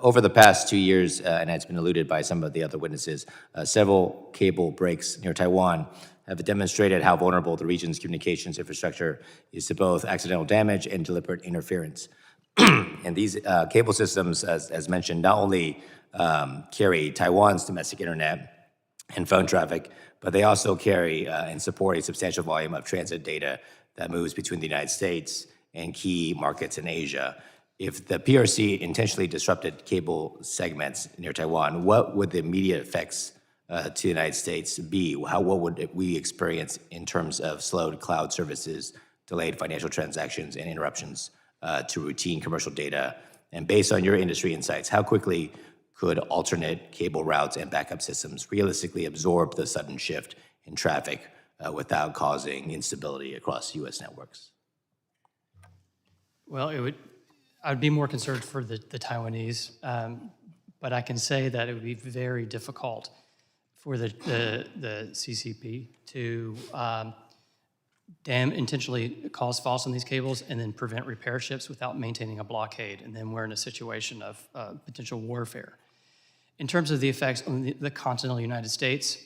over the past 2 years, and it's been alluded by some of the other witnesses, several cable breaks near Taiwan have demonstrated how vulnerable the region's communications infrastructure is to both accidental damage and deliberate interference. And these cable systems, as mentioned, not only carry Taiwan's domestic internet and phone traffic, but they also carry and support a substantial volume of transit data that moves between the United States and key markets in Asia. If the PRC intentionally disrupted cable segments near Taiwan, what would the immediate effects to the United States be? What would we experience in terms of slowed cloud services, delayed financial transactions, and interruptions to routine commercial data? And based on your industry insights, how quickly could alternate cable routes and backup systems realistically absorb the sudden shift in traffic without causing instability across U.S. networks? Well, I'd be more concerned for the Taiwanese, but I can say that it would be very difficult for the CCP to intentionally cause faults on these cables and then prevent repair ships without maintaining a blockade, and then we're in a situation of potential warfare. In terms of the effects on the continental United States,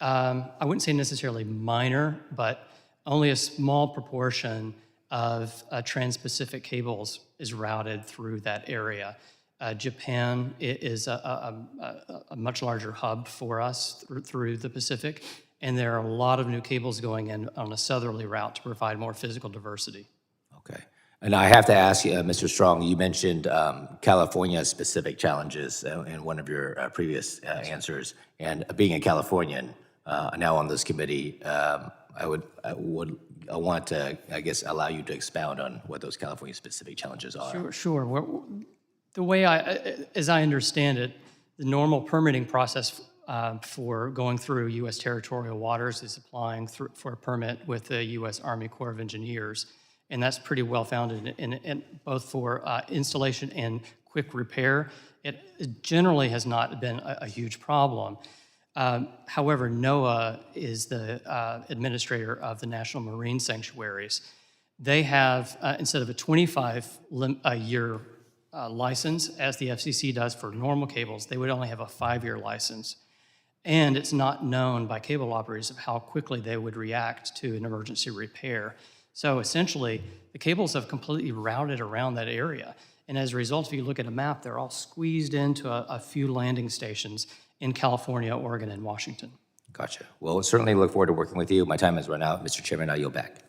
I wouldn't say necessarily minor, but only a small proportion of trans-Pacific cables is routed through that area. Japan is a much larger hub for us through the Pacific, and there are a lot of new cables going in on a southerly route to provide more physical diversity. Okay. And I have to ask you, Mr. Strong, you mentioned California-specific challenges in one of your previous answers. And being a Californian, now on this committee, I want to, I guess, allow you to expound on what those California-specific challenges are. Sure. The way as I understand it, the normal permitting process for going through U.S. territorial waters is applying for a permit with the U.S. Army Corps of Engineers, and that's pretty well founded in both for installation and quick repair. It generally has not been a huge problem. However, NOAA is the administrator of the National Marine Sanctuaries. They have, instead of a 25-year license, as the FCC does for normal cables, they would only have a 5-year license. And it's not known by cable operators of how quickly they would react to an emergency repair. So essentially, the cables have completely routed around that area. And as a result, if you look at a map, they're all squeezed into a few landing stations in California, Oregon, and Washington. Gotcha. Well, certainly look forward to working with you. My time has run out. Mr. Chairman, I yield back.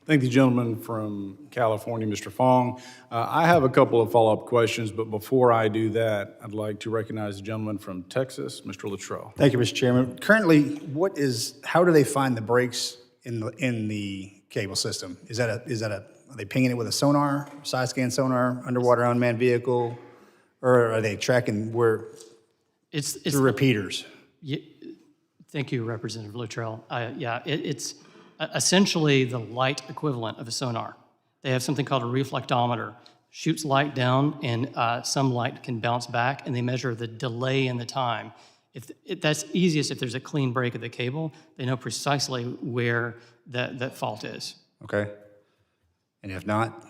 Thank the gentleman from California, Mr. Fong. I have a couple of follow-up questions, but before I do that, I'd like to recognize the gentleman from Texas, Mr. Luttrell. Thank you, Mr. Chairman. Currently, how do they find the breaks in the cable system? Are they pinging it with a sonar, side scan sonar, underwater unmanned vehicle, or are they tracking through repeaters? Thank you, Representative Luttrell. It's essentially the light equivalent of a sonar. They have something called a reflectometer. Shoots light down, and some light can bounce back, and they measure the delay in the time. That's easiest if there's a clean break of the cable. They know precisely where that fault is. Okay. And if not?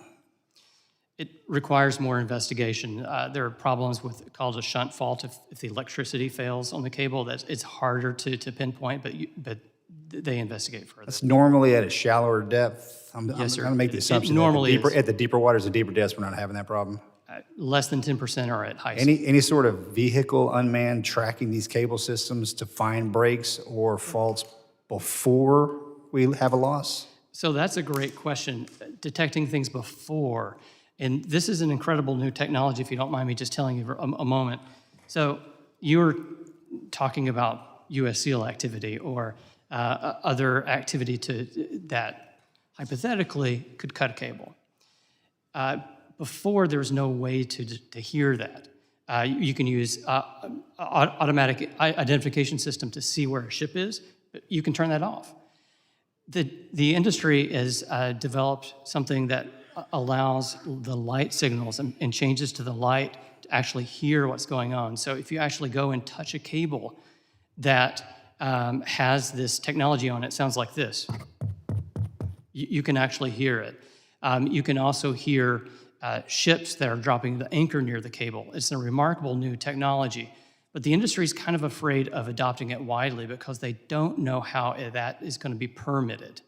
It requires more investigation. There are problems with called a shunt fault if the electricity fails on the cable. It's harder to pinpoint, but they investigate further. That's normally at a shallower depth. I'm Yes, sir. going to make the assumption normally at the deeper waters, the deeper depths, we're not having that problem. Less than 10% are at high speed. Any sort of vehicle unmanned tracking these cable systems to find breaks or faults before we have a loss? So that's a great question, detecting things before. And this is an incredible new technology, if you don't mind me just telling you for a moment. So you're talking about U.S. SEAL activity or other activity that hypothetically could cut a cable. Before, there was no way to hear that. You can use automatic identification system to see where a ship is, but you can turn that off. The industry has developed something that allows the light signals and changes to the light to actually hear what's going on. So if you actually go and touch a cable that has this technology on it, sounds like this. You can actually hear it. You can also hear ships that are dropping the anchor near the cable. It's a remarkable new technology, but the industry is kind of afraid of adopting it widely because they don't know how that is going to be permitted.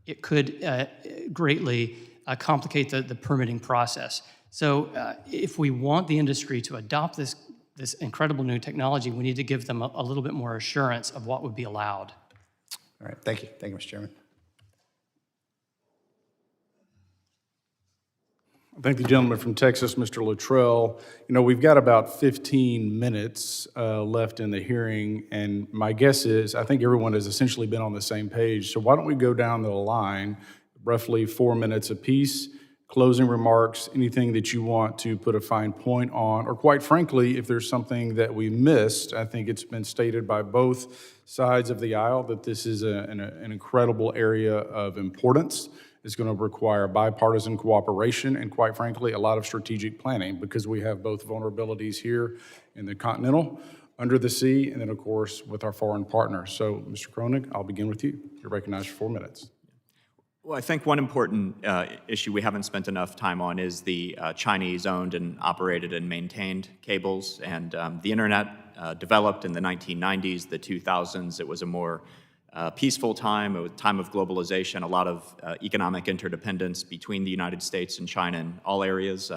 It could greatly complicate the permitting process. So if we want the industry to adopt this incredible new technology, we need to give them a little bit more assurance of what would be allowed. All right, thank you. Thank you, Mr. Chairman. I thank the gentleman from Texas, Mr. Luttrell. You know, we've got about 15 minutes left in the hearing, and my guess is I think everyone has essentially been on the same page. So why don't we go down the line, roughly 4 minutes apiece, closing remarks, anything that you want to put a fine point on, or quite frankly, if there's something that we missed. I think it's been stated by both sides of the aisle that this is an incredible area of importance. It's going to require bipartisan cooperation and, quite frankly, a lot of strategic planning because we have both vulnerabilities here in the continental, under the sea, and then, of course, with our foreign partners. So, Mr. Kroenig, I'll begin with you. You're recognized for 4 minutes. Well, I think one important issue we haven't spent enough time on is the Chinese-owned and operated and maintained cables. And the internet developed in the 1990s, the 2000s. It was a more peaceful time, a time of globalization, a lot of economic interdependence between the United States and China in all areas,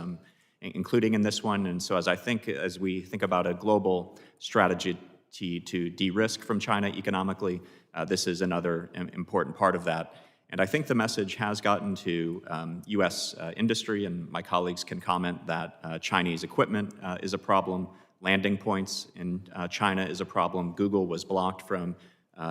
including in this one. And so as we think about a global strategy to de-risk from China economically, this is another important part of that. And I think the message has gotten to U.S. industry, and my colleagues can comment that Chinese equipment is a problem. Landing points in China is a problem. Google was blocked from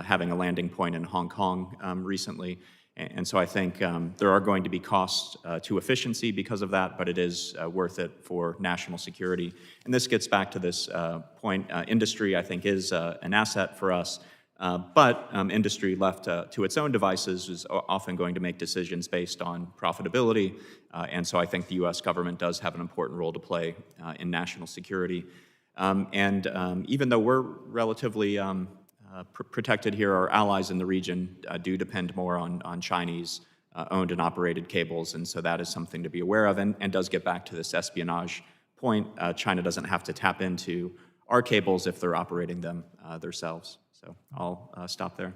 having a landing point in Hong Kong recently. And so I think there are going to be costs to efficiency because of that, but it is worth it for national security. And this gets back to this point. Industry, I think, is an asset for us. But industry left to its own devices is often going to make decisions based on profitability. And so I think the U.S. government does have an important role to play in national security. Even though we're relatively protected here, our allies in the region do depend more on Chinese owned and operated cables. And so that is something to be aware of and does get back to this espionage point. China doesn't have to tap into our cables if they're operating them themselves. So I'll stop there.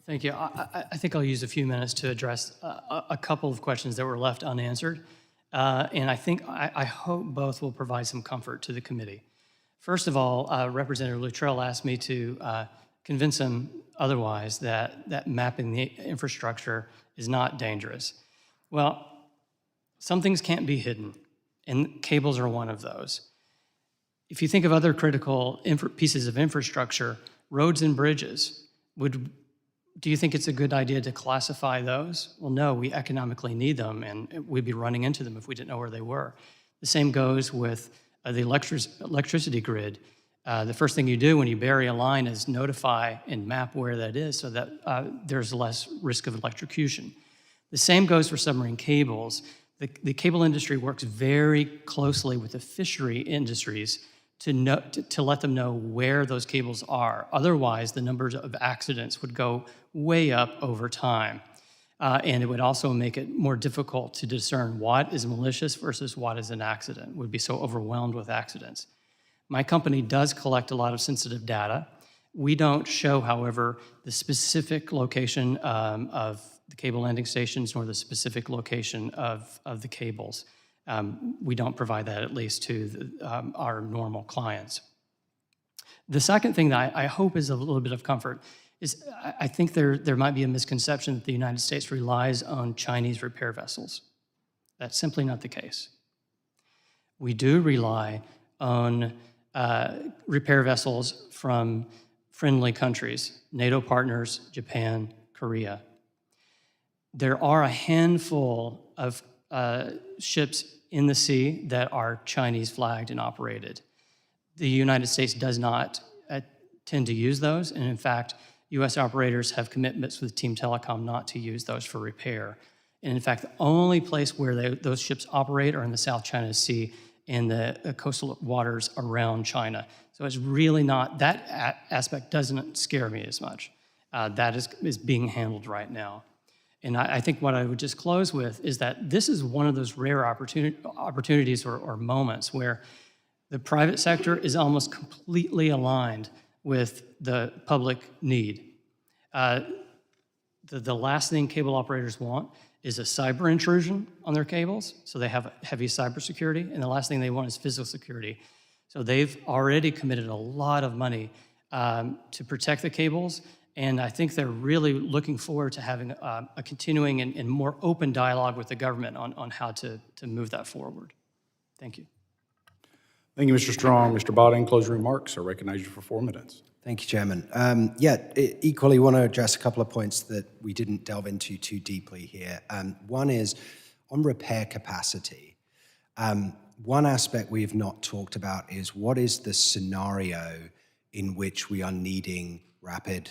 Thank you. I think I'll use a few minutes to address a couple of questions that were left unanswered. And I hope both will provide some comfort to the committee. First of all, Representative Luttrell asked me to convince him otherwise that mapping the infrastructure is not dangerous. Well, some things can't be hidden, and cables are one of those. If you think of other critical pieces of infrastructure, roads and bridges, do you think it's a good idea to classify those? Well, no, we economically need them, and we'd be running into them if we didn't know where they were. The same goes with the electricity grid. The first thing you do when you bury a line is notify and map where that is so that there's less risk of electrocution. The same goes for submarine cables. The cable industry works very closely with the fishery industries to let them know where those cables are. Otherwise, the numbers of accidents would go way up over time. And it would also make it more difficult to discern what is malicious versus what is an accident. We'd be so overwhelmed with accidents. My company does collect a lot of sensitive data. We don't show, however, the specific location of the cable landing stations nor the specific location of the cables. We don't provide that, at least to our normal clients. The second thing that I hope is a little bit of comfort is I think there might be a misconception that the United States relies on Chinese repair vessels. That's simply not the case. We do rely on repair vessels from friendly countries, NATO partners, Japan, Korea. There are a handful of ships in the sea that are Chinese flagged and operated. The United States does not tend to use those, and in fact, U.S. operators have commitments with Team Telecom not to use those for repair. And in fact, the only place where those ships operate are in the South China Sea and the coastal waters around China. So it's really not, that aspect doesn't scare me as much. That is being handled right now. And I think what I would just close with is that this is one of those rare opportunities or moments where the private sector is almost completely aligned with the public need. The last thing cable operators want is a cyber intrusion on their cables, so they have heavy cybersecurity, and the last thing they want is physical security. So they've already committed a lot of money to protect the cables, and I think they're really looking forward to having a continuing and more open dialogue with the government on how to move that forward. Thank you. Thank you, Mr. Strong. Mr. Botting, closing remarks. I recognize you for 4 minutes. Thank you, Chairman. Equally want to address a couple of points that we didn't delve into too deeply here. One is on repair capacity. One aspect we have not talked about is what is the scenario in which we are needing rapid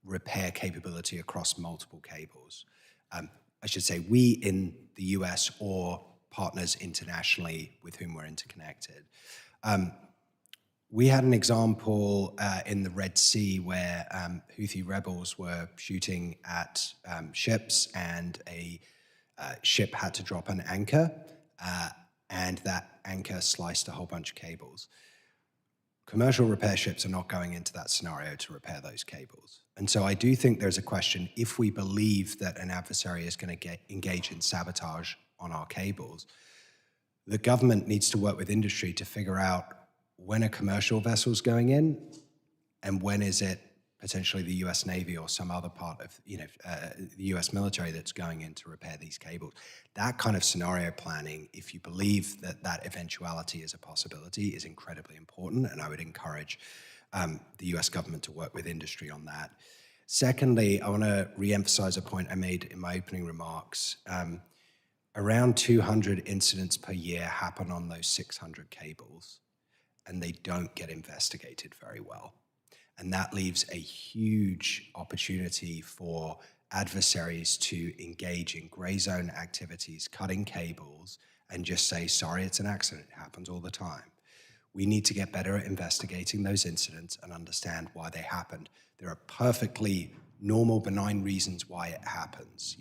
repair capability across multiple cables. I should say we in the US or partners internationally with whom we're interconnected. We had an example in the Red Sea where Houthi rebels were shooting at ships, and a ship had to drop an anchor, and that anchor sliced a whole bunch of cables. Commercial repair ships are not going into that scenario to repair those cables. And so I do think there's a question, if we believe that an adversary is going to engage in sabotage on our cables, the government needs to work with industry to figure out when a commercial vessel is going in and when is it potentially the US Navy or some other part of the US military that's going in to repair these cables. That kind of scenario planning, if you believe that that eventuality is a possibility, is incredibly important, and I would encourage the US government to work with industry on that. Secondly, I want to re-emphasize a point I made in my opening remarks. Around 200 incidents per year happen on those 600 cables, and they don't get investigated very well. And that leaves a huge opportunity for adversaries to engage in gray zone activities, cutting cables, and just say, sorry, it's an accident, it happens all the time. We need to get better at investigating those incidents and understand why they happened. There are perfectly normal, benign reasons why it happens.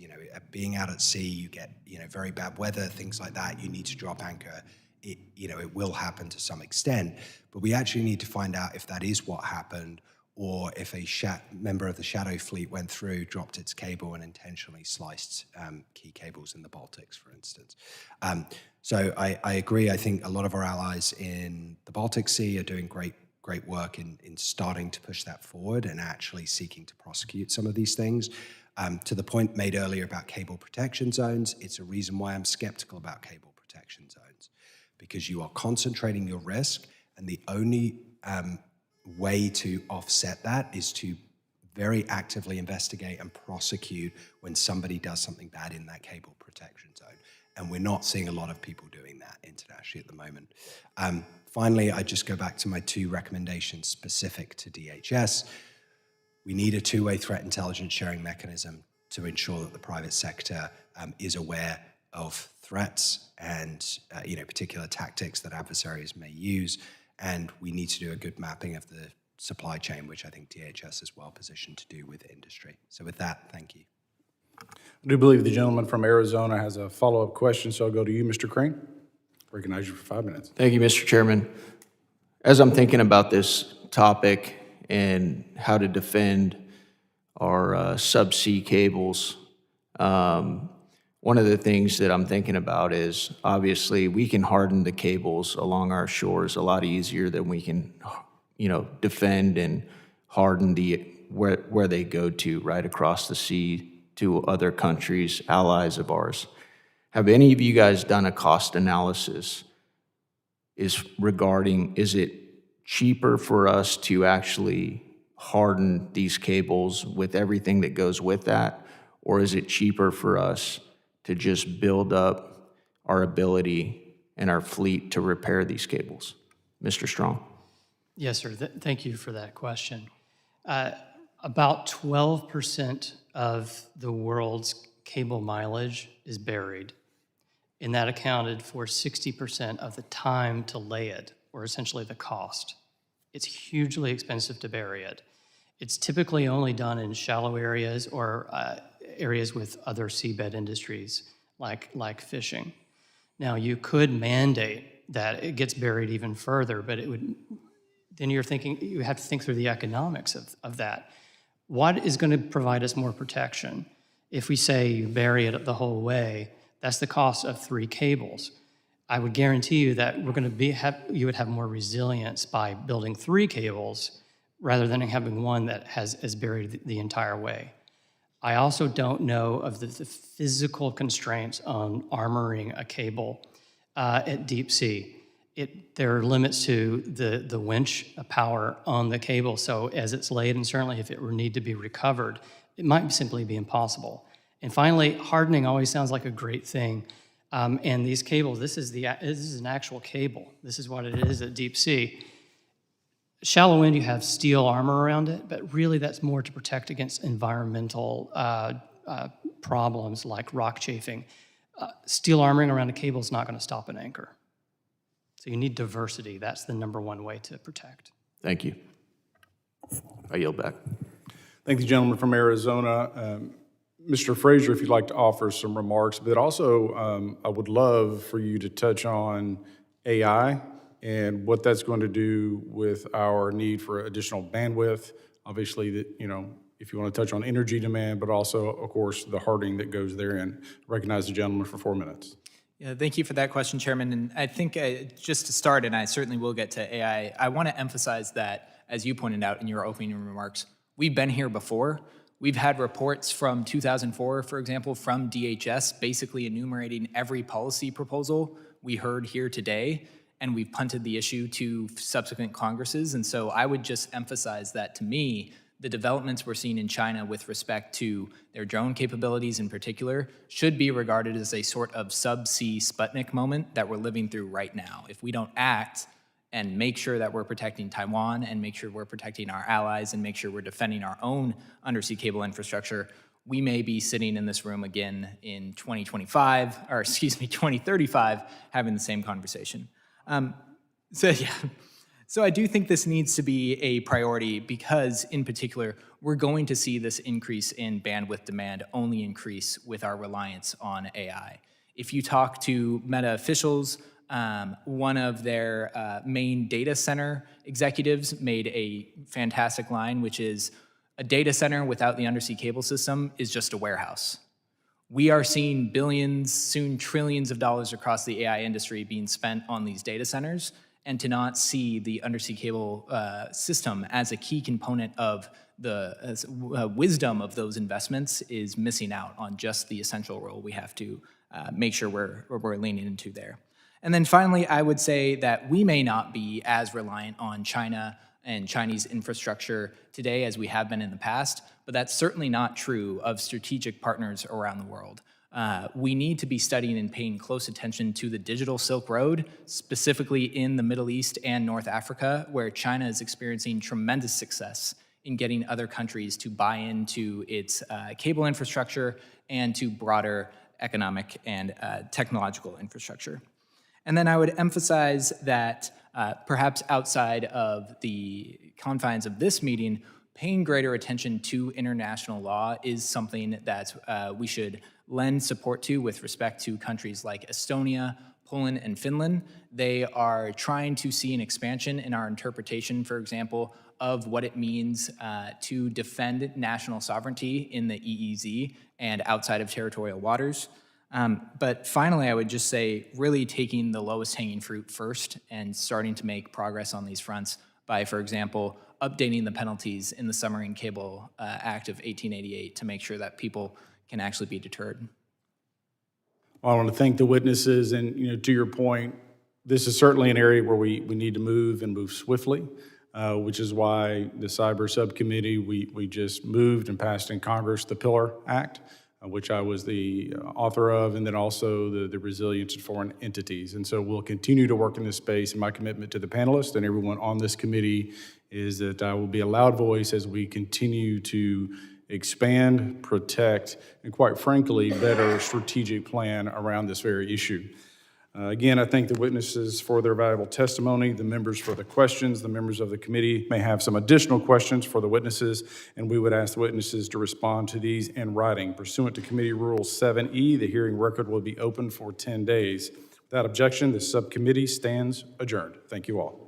Being out at sea, you get, very bad weather, things like that, you need to drop anchor. It will happen to some extent, but we actually need to find out if that is what happened, or if a member of the Shadow Fleet went through, dropped its cable, and intentionally sliced key cables in the Baltics, for instance. So I agree. I think a lot of our allies in the Baltic Sea are doing great work in starting to push that forward and actually seeking to prosecute some of these things. To the point made earlier about cable protection zones, it's a reason why I'm skeptical about cable protection zones, because you are concentrating your risk, and the only way to offset that is to very actively investigate and prosecute when somebody does something bad in that cable protection zone. And we're not seeing a lot of people doing that internationally at the moment. Finally, I just go back to my 2 recommendations specific to DHS. We need a two-way threat intelligence sharing mechanism to ensure that the private sector is aware of threats and particular tactics that adversaries may use. And we need to do a good mapping of the supply chain, which I think DHS is well positioned to do with industry. So with that, thank you. I do believe the gentleman from Arizona has a follow-up question, so I'll go to you, Mr. Crane. Recognize you for 5 minutes. Thank you, Mr. Chairman. As I'm thinking about this topic and how to defend our subsea cables, One of the things that I'm thinking about is, obviously, we can harden the cables along our shores a lot easier than we can, defend and harden where they go to, right across the sea to other countries, allies of ours. Have any of you guys done a cost analysis is it cheaper for us to actually harden these cables with everything that goes with that? Or is it cheaper for us to just build up our ability and our fleet to repair these cables? Mr. Strong? Yes, sir. Thank you for that question. About 12% of the world's cable mileage is buried, and that accounted for 60% of the time to lay it, or essentially the cost. It's hugely expensive to bury it. It's typically only done in shallow areas or areas with other seabed industries, like fishing. Now, you could mandate that it gets buried even further, but then you have to think through the economics of that. What is going to provide us more protection? If we say you bury it the whole way, that's the cost of 3 cables. I would guarantee you that you would have more resilience by building 3 cables rather than having one that is buried the entire way. I also don't know of the physical constraints on armoring a cable at deep sea. There are limits to the winch power on the cable, so as it's laid, and certainly if it were need to be recovered, it might simply be impossible. And finally, hardening always sounds like a great thing. And these cables, this is an actual cable. This is what it is at deep sea. Shallow end, you have steel armor around it, but really that's more to protect against environmental problems like rock chafing. Steel armoring around a cable is not going to stop an anchor. So you need diversity. That's the number one way to protect. Thank you. I yield back. Thank the gentleman from Arizona. Mr. Frazier, if you'd like to offer some remarks, but also I would love for you to touch on AI and what that's going to do with our need for additional bandwidth. Obviously, if you want to touch on energy demand, but also, of course, the hardening that goes therein. Recognize the gentleman for 4 minutes. Yeah, thank you for that question, Chairman. And I think just to start, and I certainly will get to AI, I want to emphasize that, as you pointed out in your opening remarks, we've been here before. We've had reports from 2004, for example, from DHS, basically enumerating every policy proposal we heard here today, and we've punted the issue to subsequent Congresses. And so I would just emphasize that, to me, the developments we're seeing in China with respect to their drone capabilities in particular should be regarded as a sort of Subsea Sputnik moment that we're living through right now. If we don't act and make sure that we're protecting Taiwan and make sure we're protecting our allies and make sure we're defending our own undersea cable infrastructure, we may be sitting in this room again in 2035, having the same conversation. So I do think this needs to be a priority because, in particular, we're going to see this increase in bandwidth demand only increase with our reliance on AI. If you talk to Meta officials, one of their main data center executives made a fantastic line, which is, a data center without the undersea cable system is just a warehouse. We are seeing billions, soon trillions of dollars across the AI industry being spent on these data centers, and to not see the undersea cable system as a key component of the wisdom of those investments is missing out on just the essential role we have to make sure we're leaning into there. And then finally, I would say that we may not be as reliant on China and Chinese infrastructure today as we have been in the past, but that's certainly not true of strategic partners around the world. We need to be studying and paying close attention to the digital Silk Road, specifically in the Middle East and North Africa, where China is experiencing tremendous success in getting other countries to buy into its cable infrastructure and to broader economic and technological infrastructure. And then I would emphasize that perhaps outside of the confines of this meeting, paying greater attention to international law is something that we should lend support to with respect to countries like Estonia, Poland, and Finland. They are trying to see an expansion in our interpretation, for example, of what it means to defend national sovereignty in the EEZ and outside of territorial waters. But finally, I would just say really taking the lowest hanging fruit first and starting to make progress on these fronts by, for example, updating the penalties in the Submarine Cable Act of 1888 to make sure that people can actually be deterred. I want to thank the witnesses, and to your point, this is certainly an area where we need to move and move swiftly, which is why the Cyber Subcommittee, we just moved and passed in Congress the Pillar Act, which I was the author of, and then also the Resilience in Foreign Entities. And so we'll continue to work in this space, and my commitment to the panelists and everyone on this committee is that I will be a loud voice as we continue to expand, protect, and quite frankly, better strategic plan around this very issue. Again, I thank the witnesses for their valuable testimony, the members for the questions. The members of the committee may have some additional questions for the witnesses, and we would ask the witnesses to respond to these in writing. Pursuant to Committee Rule 7E, the hearing record will be open for 10 days. Without objection, the subcommittee stands adjourned. Thank you all.